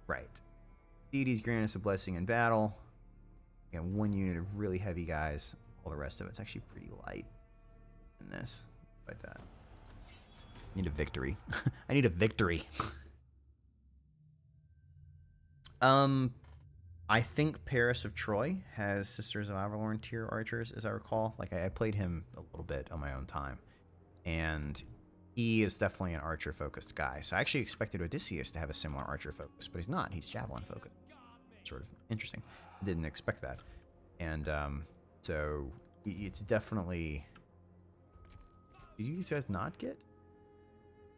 Right. Deities grant us a blessing in battle. And one unit of really heavy guys. All the rest of it's actually pretty light in this. Like that. I need a victory. I need a victory. I think Paris of Troy has Sisters of Avalorn tier archers, as I recall. Like, I played him a little bit on my own time. And he is definitely an archer-focused guy. So I actually expected Odysseus to have a similar archer focus, but he's not. He's javelin-focused. Sort of interesting. I didn't expect that. And so it's definitely... Did you guys not get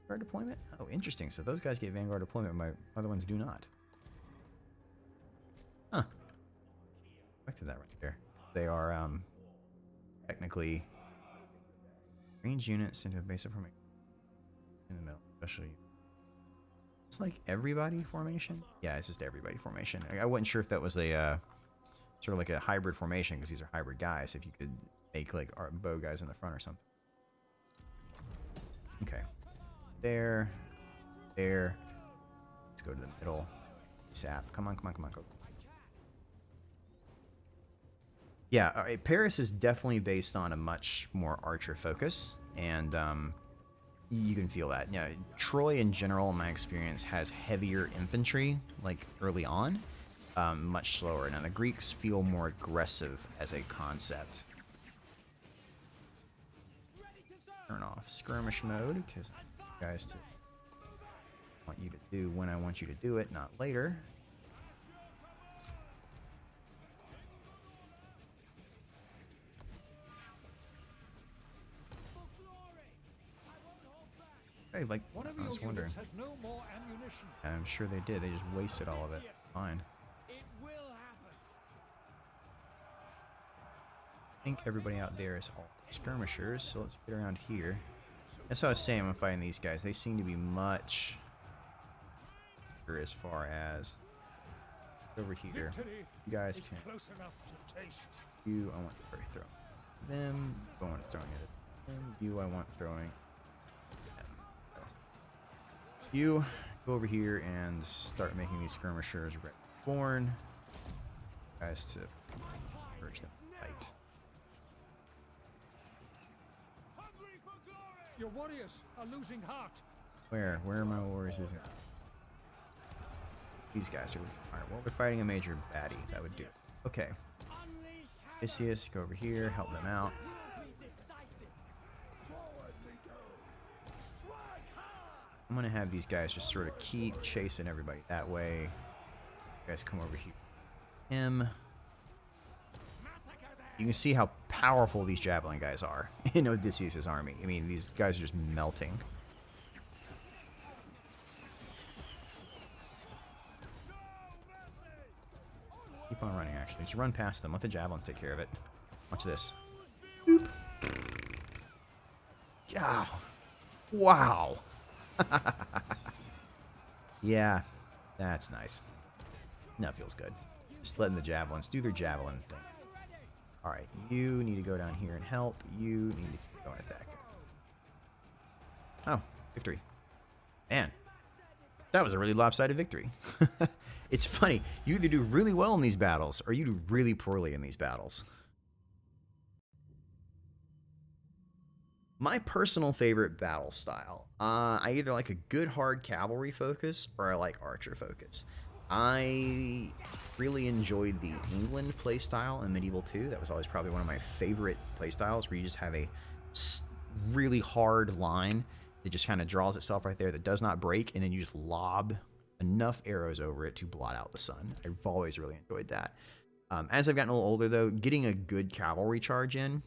Vanguard deployment? Oh, interesting. So those guys get Vanguard deployment, my other ones do not. Huh. Expected that right there. They are technically range units into a base of formation in the middle, especially. It's like everybody formation. Yeah, it's just everybody formation. I wasn't sure if that was a sort of like a hybrid formation because these are hybrid guys. If you could make like bow guys in the front or something. Okay. There. Let's go to the middle. Sap. Come on. Go. Yeah, all right, Paris is definitely based on a much more archer focus, and you can feel that. Yeah, Troy in general, in my experience, has heavier infantry, like early on, much slower. Now the Greeks feel more aggressive as a concept. Turn off skirmish mode, because guys to want you to do when I want you to do it, not later. Hey, like, I was wondering. Has no more ammunition. I'm sure they did. They just wasted all of it. Fine. It will happen. I think everybody out there is all skirmishers, so let's get around here. That's what I was saying when fighting these guys. They seem to be much as far as over here. You guys can. Close enough to taste. You, I want to throw them. I want throwing it at them. You, I want throwing. You go over here and start making these skirmishers born. Guys to urge them to fight. Your warriors are losing heart. Where are my warriors losing? These guys are losing heart. Well, they're fighting a major baddie. That would do. Okay. Odysseus, go over here, help them out. I'm going to have these guys just sort of keep chasing everybody that way. You guys come over here. You can see how powerful these javelin guys are in Odysseus' army. I mean, these guys are just melting. Keep on running, actually. Just run past them. Let the javelins take care of it. Watch this. Boop. Yeah. Wow. Yeah, that's nice. That feels good. Just letting the javelins do their javelin thing. Alright, you need to go down here and help. You need to go and attack. Oh, victory. Man, that was a really lopsided victory. It's funny. You either do really well in these battles, or you do really poorly in these battles. My personal favorite battle style, I either like a good hard cavalry focus or I like archer focus. I really enjoyed the England playstyle in Medieval 2. That was always probably one of my favorite playstyles, where you just have a really hard line that just kind of draws itself right there that does not break, and then you just lob enough arrows over it to blot out the sun. I've always really enjoyed that. As I've gotten a little older, though, getting a good cavalry charge in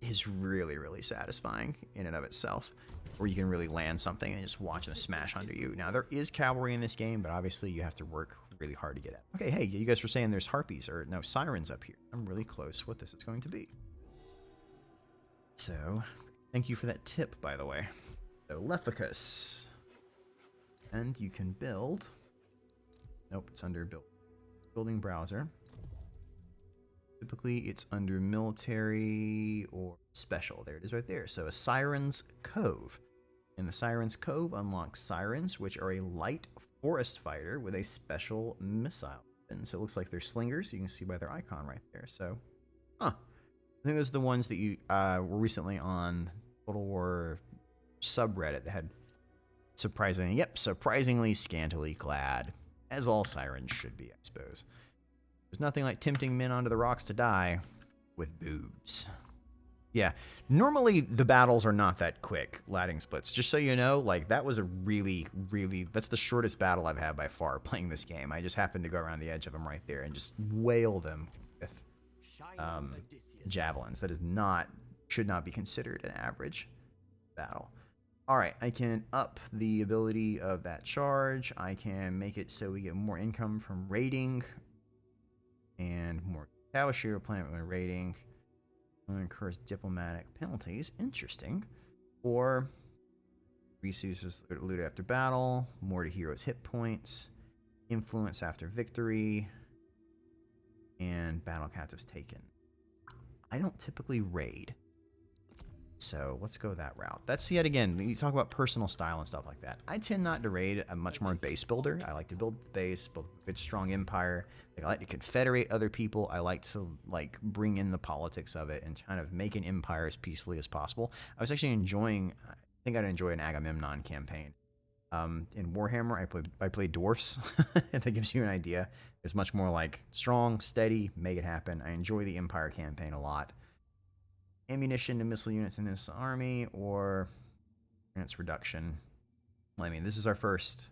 is really, really satisfying in and of itself, where you can really land something and just watch it smash under you. Now, there is cavalry in this game, but obviously you have to work really hard to get at. Okay, hey, you guys were saying there's harpies, or no, sirens up here. I'm really close what this is going to be. So, thank you for that tip, by the way. So, Leficus. And you can build... Nope, it's under building browser. Typically, it's under military or special. There it is right there. So, a Siren's Cove. And the Siren's Cove unlocks Sirens, which are a light forest fighter with a special missile. And so it looks like they're slingers. You can see by their icon right there. So, I think those are the ones that you were recently on Total War subreddit that had surprisingly scantily clad, as all sirens should be, I suppose. There's nothing like tempting men onto the rocks to die with boobs. Yeah, normally the battles are not that quick, ladding splits. Just so you know, like, that was a really, that's the shortest battle I've had by far playing this game. I just happened to go around the edge of them right there and just wail them with javelins. That is should not be considered an average battle. All right, I can up the ability of that charge. I can make it so we get more income from raiding and more Tower Share planet when raiding. Incurs diplomatic penalties. Interesting. Or resources loot after battle. More to heroes' hit points. Influence after victory. And battle captives taken. I don't typically raid, so let's go that route. That's yet again, you talk about personal style and stuff like that. I tend not to raid. I'm much more a base builder. I like to build base, build a good strong empire. Like, I like to confederate other people. I like to bring in the politics of it and kind of make an empire as peacefully as possible. I was actually enjoying, I think I'd enjoy an Agamemnon campaign. In Warhammer, I play dwarfs. If that gives you an idea. It's much more like strong, steady, make it happen. I enjoy the empire campaign a lot. Ammunition to missile units in this army, or units reduction. Well, I mean, this is our first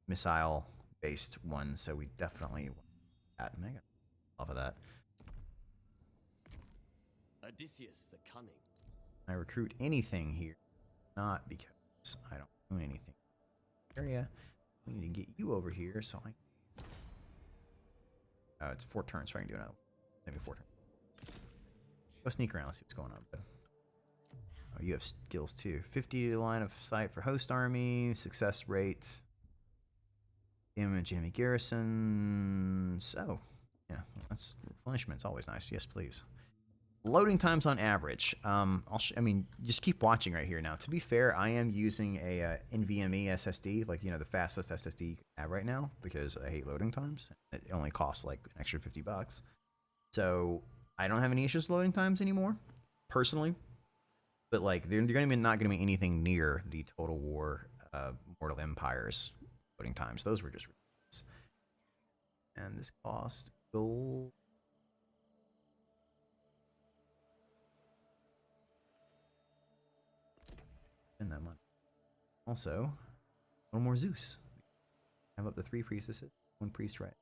missile-based one, so we definitely want that. I got off of that. Odysseus the cunning. I recruit anything here, not because I don't own anything. Area. We need to get you over here, so I. Oh, it's 4 turns, so I can do another. Maybe 4 turns. Go sneak around, see what's going on. But oh, you have skills too. 50 line of sight for host army, success rate, damage enemy garrisons. Oh, yeah, that's replenishment. It's always nice. Yes, please. Loading times on average. I mean, just keep watching right here now. To be fair, I am using a NVMe SSD, like, you know, the fastest SSD you can have right now, because I hate loading times. It only costs like an extra $50. So I don't have any issues with loading times anymore, personally. But like, they're not going to be anything near the Total War Mortal Empires loading times. Those were just ridiculous. And this cost gold. Spend that money. Also, one more Zeus. I have up to 3 priestesses, 1 priest right.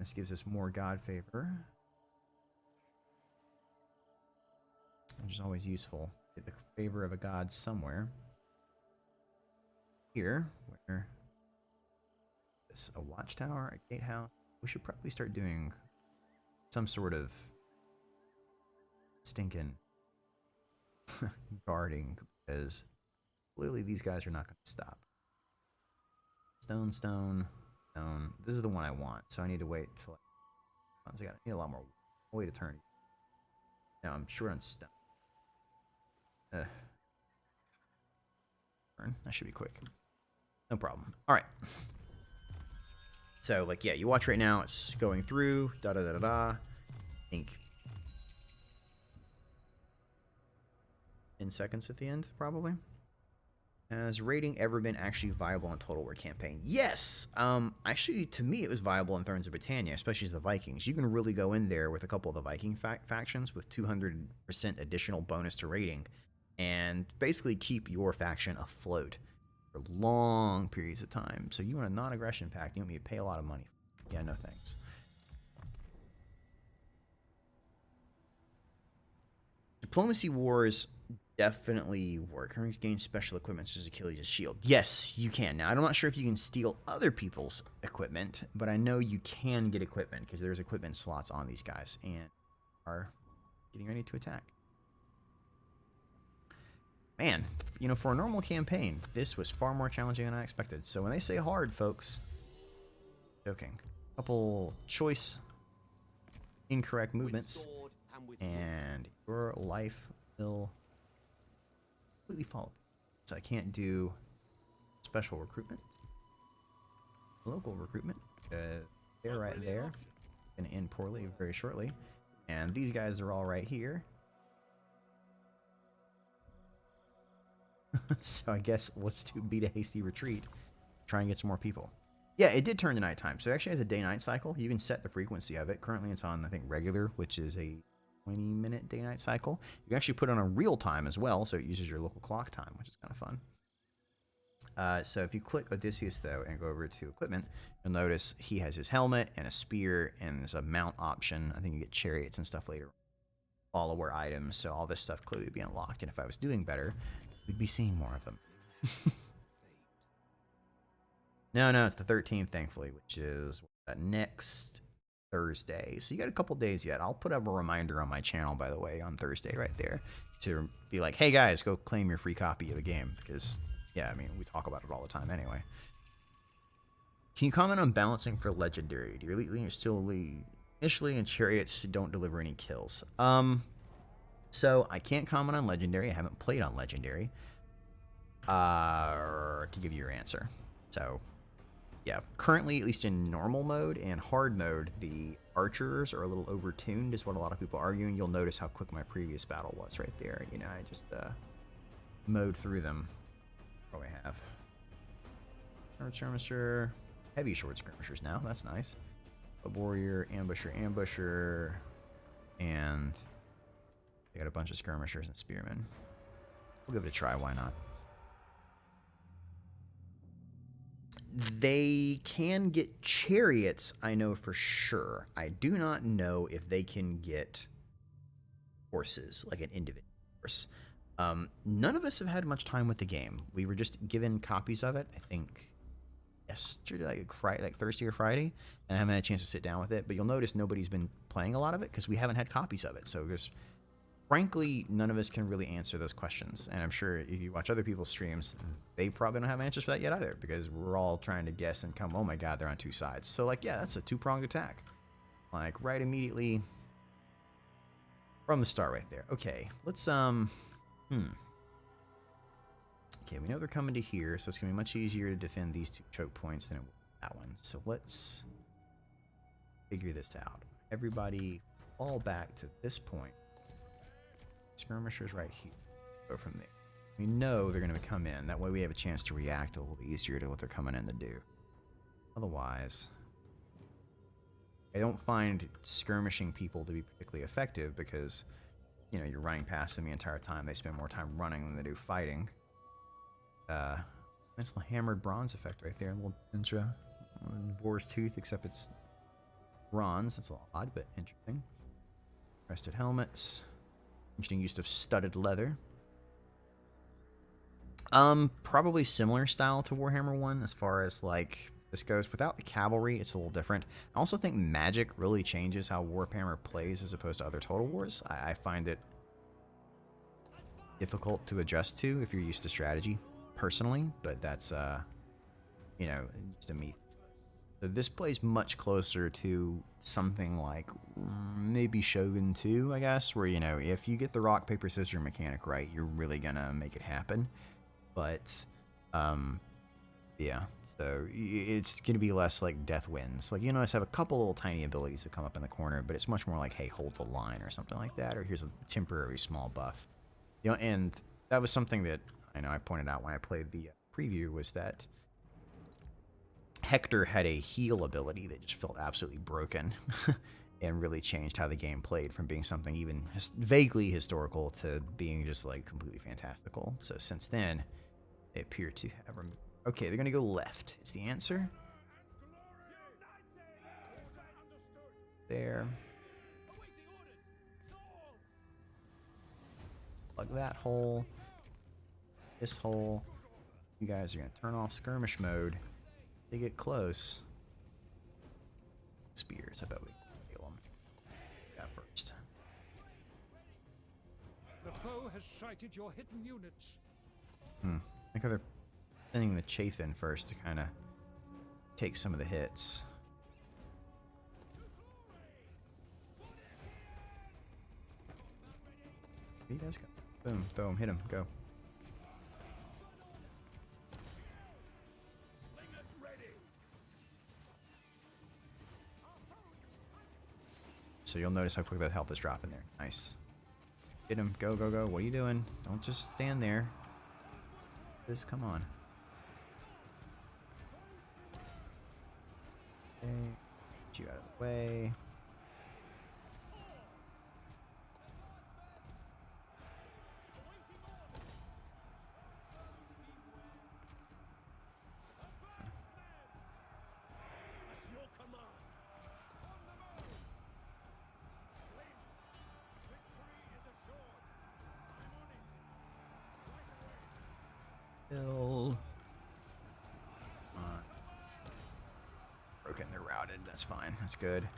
This gives us more god favor, which is always useful. Get the favor of a god somewhere. Here, where is a watchtower, a gatehouse. We should probably start doing some sort of stinking guarding, because clearly these guys are not going to stop. Stone, stone, stone. This is the one I want, so I need to wait till I need a lot more way to turn. Now I'm short on stone. Turn. That should be quick. No problem. All right. So, like, yeah, you watch right now. It's going through. Da da da da da. I think 10 seconds at the end, probably. Has raiding ever been actually viable in Total War campaign? Yes! Actually, to me, it was viable in Thrones of Britannia, especially as the Vikings. You can really go in there with a couple of the Viking factions with 200% additional bonus to raiding, and basically keep your faction afloat for long periods of time. So you want a non-aggression pact, you want me to pay a lot of money. Yeah, no thanks. Diplomacy wars definitely work. Can we gain special equipment such as Achilles' shield? Yes, you can. Now, I'm not sure if you can steal other people's equipment, but I know you can get equipment because there's equipment slots on these guys and are getting ready to attack. Man, you know, for a normal campaign, this was far more challenging than I expected. So when they say hard, folks, joking. Couple choice incorrect movements, and your life will completely fall. So I can't do special recruitment, local recruitment. They're right there. Gonna end poorly very shortly, and these guys are all right here. So I guess let's beat a hasty retreat. Try and get some more people. Yeah, it did turn to nighttime. So it actually has a day-night cycle. You can set the frequency of it. Currently it's on, I think, regular, which is a 20-minute day-night cycle. You can actually put it on a real time as well, so it uses your local clock time, which is kind of fun. So if you click Odysseus, though, and go over to equipment, you'll notice he has his helmet and a spear, and there's a mount option. I think you get chariots and stuff later. Follower items, so all this stuff clearly would be unlocked. And if I was doing better, we'd be seeing more of them. No, it's the 13th, thankfully, which is next Thursday. So you got a couple days yet. I'll put up a reminder on my channel, by the way, on Thursday right there to be like, hey guys, go claim your free copy of the game. Because, yeah, I mean, we talk about it all the time anyway. Can you comment on balancing for legendary? Do your elite leaders still initially and chariots don't deliver any kills? So I can't comment on legendary. I haven't played on legendary to give you your answer. So yeah, currently, at least in normal mode and hard mode, the archers are a little overtuned, is what a lot of people are arguing. You'll notice how quick my previous battle was right there. You know, I just mowed through them. What do we have? Short skirmisher, heavy short skirmishers now. That's nice. A warrior, ambusher, and they got a bunch of skirmishers and spearmen. We'll give it a try. Why not? They can get chariots, I know for sure. I do not know if they can get horses, like an individual horse. None of us have had much time with the game. We were just given copies of it, I think, yesterday, like Thursday or Friday, and I haven't had a chance to sit down with it. But you'll notice nobody's been playing a lot of it because we haven't had copies of it. So there's, frankly, none of us can really answer those questions. And I'm sure if you watch other people's streams, they probably don't have answers for that yet either, because we're all trying to guess and come, oh my god, they're on two sides. So, like, yeah, that's a two-pronged attack. Like, right immediately from the start right there. Okay, let's, okay, we know they're coming to here, so it's going to be much easier to defend these two choke points than it will that one. So let's figure this out. Everybody fall back to this point. Skirmishers right here. Go from there. We know they're going to come in. That way we have a chance to react a little bit easier to what they're coming in to do. Otherwise, I don't find skirmishing people to be particularly effective because, you know, you're running past them the entire time. They spend more time running than they do fighting. Nice little hammered bronze effect right there. A little intra boar's tooth, except it's bronze. That's a little odd, but interesting. Crested helmets. Interesting use of studded leather. Probably similar style to Warhammer 1 as far as like this goes. Without the cavalry, it's a little different. I also think magic really changes how Warhammer plays as opposed to other Total Wars. I find it difficult to adjust to if you're used to strategy, personally, but that's you know, just a me. So this plays much closer to something like maybe Shogun 2, I guess, where, you know, if you get the rock, paper, scissors mechanic right, you're really gonna make it happen. But, yeah, so it's gonna be less like death wins. Like, you notice I have a couple little tiny abilities that come up in the corner, but it's much more like, hey, hold the line or something like that, or here's a temporary small buff. You know, and that was something that I know I pointed out when I played the preview, was that Hector had a heal ability that just felt absolutely broken and really changed how the game played from being something even vaguely historical to being just like completely fantastical. So since then, they appear to have removed. Okay, they're going to go left. Is the answer. There. plug that hole. This hole. You guys are going to turn off skirmish mode. They get close. Spears, I bet we can kill them. Yeah, first. The foe has sighted your hidden units. I think they're sending the chafe in first to kind of take some of the hits. You guys go. Boom, throw him, hit him, go. So you'll notice how quick that health is dropping there. Nice. Hit him, go, go, go. What are you doing? Don't just stand there. Just come on. Okay. Get you out of the way. Kill. Broken, they're routed. That's fine. That's good.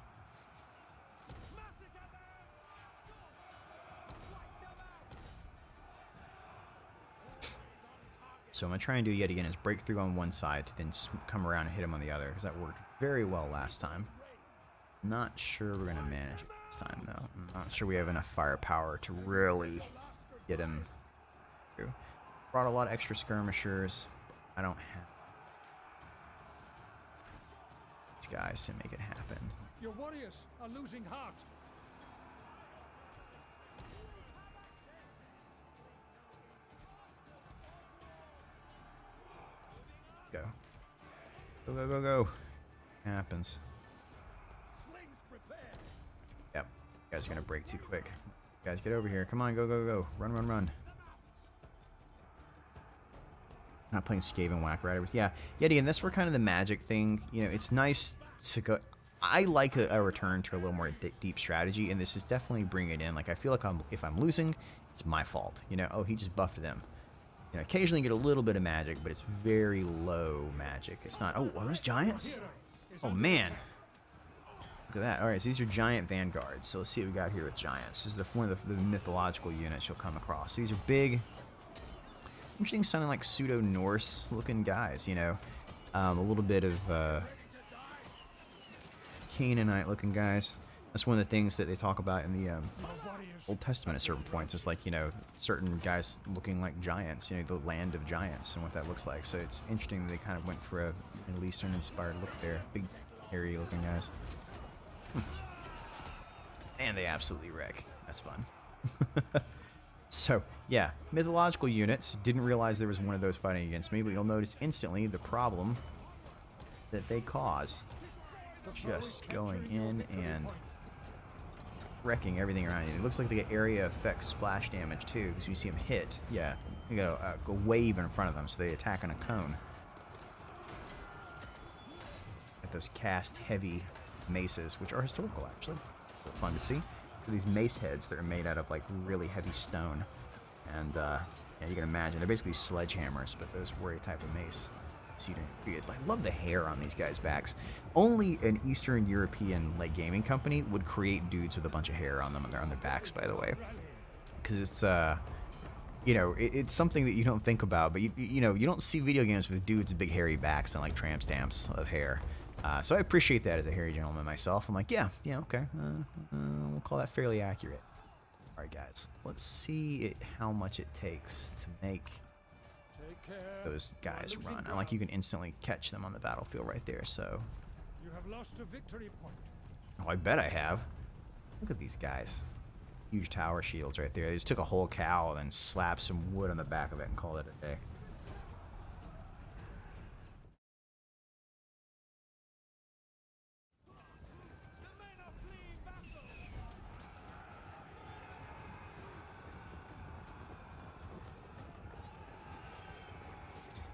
So what I'm going to try and do yet again is break through on one side, then come around and hit him on the other, because that worked very well last time. Not sure we're going to manage it this time, though. I'm not sure we have enough firepower to really get him through. Brought a lot of extra skirmishers. I don't have these guys to make it happen. Your warriors are losing heart. Go. Go, go, go, go. Happens. Yep. You guys are going to break too quick. You guys, get over here. Come on, go, go, go. Run, run, run. Not playing Skaven Whack Riders. Yeah, yet again, that's where kind of the magic thing, you know, it's nice to go. I like a return to a little more deep strategy, and this is definitely bringing it in. Like, I feel like if I'm losing, it's my fault. You know, oh, he just buffed them. You know, occasionally you get a little bit of magic, but it's very low magic. It's not, oh, are those giants? Oh, man. Look at that. All right, so these are giant vanguards. So let's see what we got here with giants. This is one of the mythological units you'll come across. These are big, interesting, sounding like pseudo-Norse looking guys, you know. A little bit of Canaanite looking guys. That's one of the things that they talk about in the Old Testament at certain points. It's like, you know, certain guys looking like giants, you know, the land of giants and what that looks like. So it's interesting that they kind of went for a Middle Eastern inspired look there. Big, hairy looking guys. And they absolutely wreck. That's fun. So, yeah, mythological units. Didn't realize there was one of those fighting against me, but you'll notice instantly the problem that they cause. Just going in and wrecking everything around you. It looks like they get area effect splash damage, too, because you see them hit. Yeah, you got a wave in front of them, so they attack on a cone. Got those cast-heavy maces, which are historical, actually. They're fun to see. These mace heads that are made out of like really heavy stone, and yeah, you can imagine they're basically sledgehammers, but those were a type of mace. So you I love the hair on these guys' backs. Only an Eastern European like gaming company would create dudes with a bunch of hair on them, and they're on their backs, by the way, because it's you know, it's something that you don't think about, but you know, you don't see video games with dudes with big hairy backs and like tramp stamps of hair. So I appreciate that as a hairy gentleman myself. I'm like, yeah, okay. We'll call that fairly accurate. All right, guys. Let's see how much it takes to make those guys run. I like you can instantly catch them on the battlefield right there. So. You have lost a victory point. Oh, I bet I have. Look at these guys. Huge tower shields right there. They just took a whole cow and then slapped some wood on the back of it and called it a day.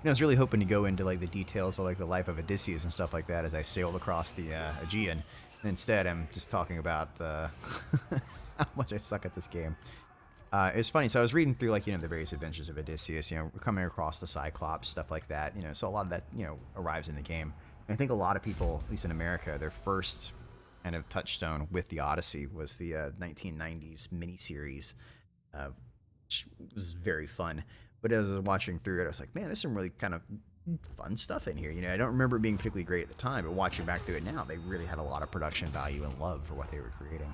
I was really hoping to go into like the details of like the life of Odysseus and stuff like that as I sailed across the Aegean. And instead, I'm just talking about how much I suck at this game. It's funny. So I was reading through, like, the various adventures of Odysseus, coming across the Cyclops, stuff like that. So a lot of that, arrives in the game. And I think a lot of people, at least in America, their first kind of touchstone with the Odyssey was the 1990s miniseries, which was very fun. But as I was watching through it, I was like, man, there's some really kind of fun stuff in here. I don't remember it being particularly great at the time, but watching back through it now, they really had a lot of production value and love for what they were creating.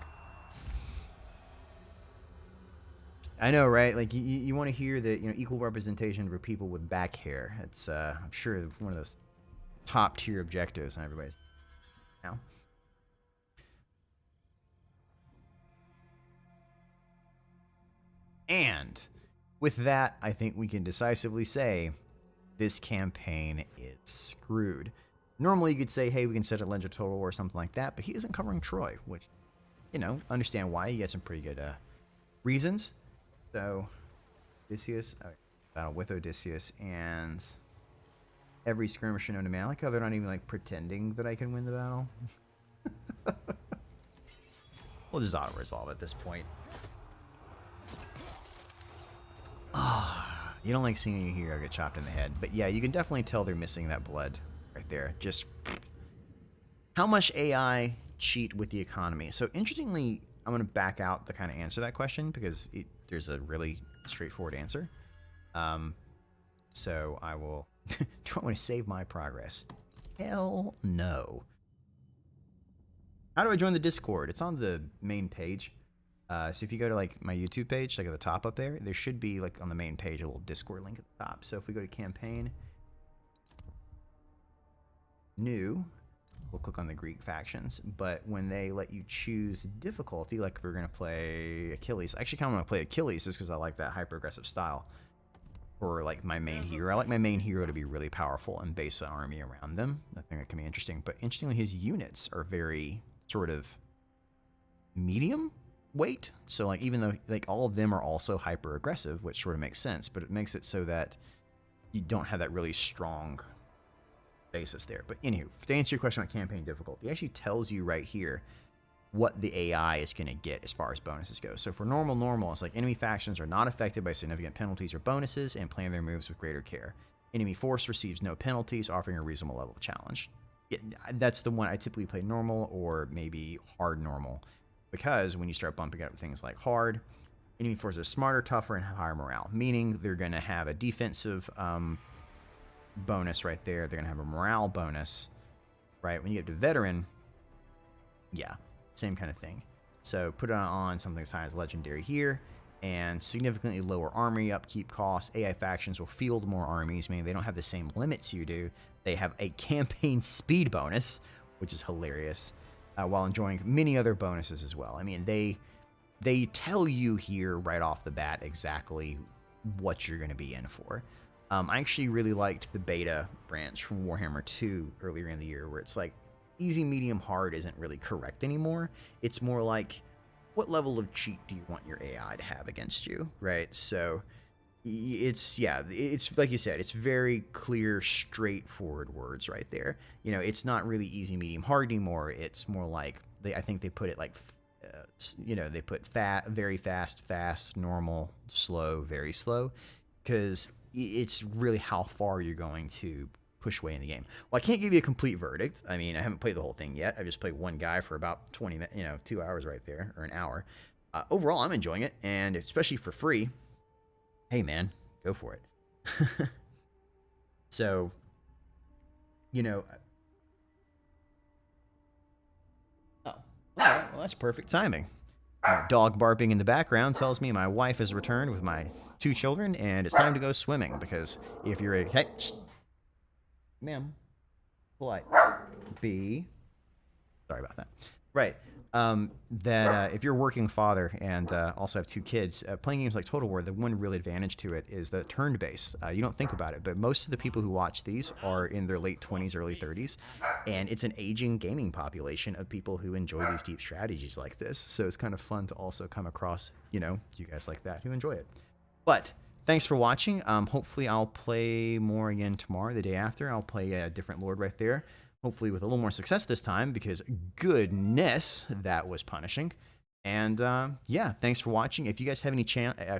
I know, right? Like, you want to hear that, equal representation for people with back hair. It's, I'm sure, one of those top tier objectives on everybody's now. And with that, I think we can decisively say this campaign is screwed. Normally, you could say, hey, we can set a Legend of Total War or something like that, but he isn't covering Troy, which, understand why. He had some pretty good reasons. So, Odysseus, battle with Odysseus, and every skirmisher known to man. I like how they're not even, like, pretending that I can win the battle. We'll just auto-resolve at this point. You don't like seeing your hero get chopped in the head. But yeah, you can definitely tell they're missing that blood right there. Just how much AI cheat with the economy. So interestingly, I'm going to back out to kind of answer that question because there's a really straightforward answer. So I will... Do I want to save my progress? Hell no. How do I join the Discord? It's on the main page. So if you go to, like, my YouTube page, like at the top up there, there should be, like, on the main page a little Discord link at the top. So if we go to campaign, new, we'll click on the Greek factions. But when they let you choose difficulty, like if we're going to play Achilles, I actually kind of want to play Achilles just because I like that hyper-aggressive style for, like, my main hero. I like my main hero to be really powerful and base an army around them. I think that can be interesting. But interestingly, his units are very sort of medium weight. So, like, even though, like, all of them are also hyper aggressive, which sort of makes sense, but it makes it so that you don't have that really strong basis there. But anywho, to answer your question on campaign difficulty, it actually tells you right here what the AI is going to get as far as bonuses go. So for normal, it's like enemy factions are not affected by significant penalties or bonuses and plan their moves with greater care. Enemy force receives no penalties, offering a reasonable level of challenge. Yeah, that's the one I typically play normal or maybe hard normal. Because when you start bumping up things like hard, enemy forces are smarter, tougher, and have higher morale. Meaning they're going to have a defensive bonus right there. They're going to have a morale bonus, right? When you get to veteran, yeah, same kind of thing. So put it on something as high as legendary here, and significantly lower army upkeep costs. AI factions will field more armies, meaning they don't have the same limits you do. They have a campaign speed bonus, which is hilarious. While enjoying many other bonuses as well. I mean, they tell you here right off the bat exactly what you're going to be in for. I actually really liked the beta branch from Warhammer 2 earlier in the year, where it's like easy, medium, hard isn't really correct anymore. It's more like, what level of cheat do you want your AI to have against you, right? So it's like you said, it's very clear, straightforward words right there. It's not really easy, medium, hard anymore. It's more like I think they put it like they put very fast, normal, slow, very slow, because it's really how far you're going to push away in the game. Well, I can't give you a complete verdict. I mean, I haven't played the whole thing yet. I just played one guy for about 20 minutes, 2 hours right there, or an hour. Overall, I'm enjoying it, and especially for free. Hey man, go for it. So, oh, all right, well, that's perfect timing. Dog barking in the background tells me my wife has returned with my 2 children, and it's time to go swimming, because if you're a, hey, ma'am, polite, sorry about that. Right. If you're a working father and also have 2 kids, playing games like Total War, the one real advantage to it is the turn-based. You don't think about it, but most of the people who watch these are in their late 20s, early 30s, and it's an aging gaming population of people who enjoy these deep strategies like this. So it's kind of fun to also come across, you guys like that who enjoy it. But thanks for watching. Hopefully I'll play more again tomorrow, the day after. I'll play a different lord right there. Hopefully with a little more success this time, because goodness, that was punishing. And yeah, thanks for watching. If you guys have any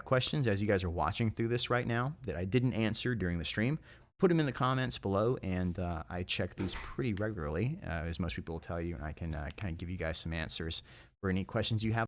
questions as you guys are watching through this right now that I didn't answer during the stream, put them in the comments below, and I check these pretty regularly, as most people will tell you, and I can kind of give you guys some answers for any questions you have.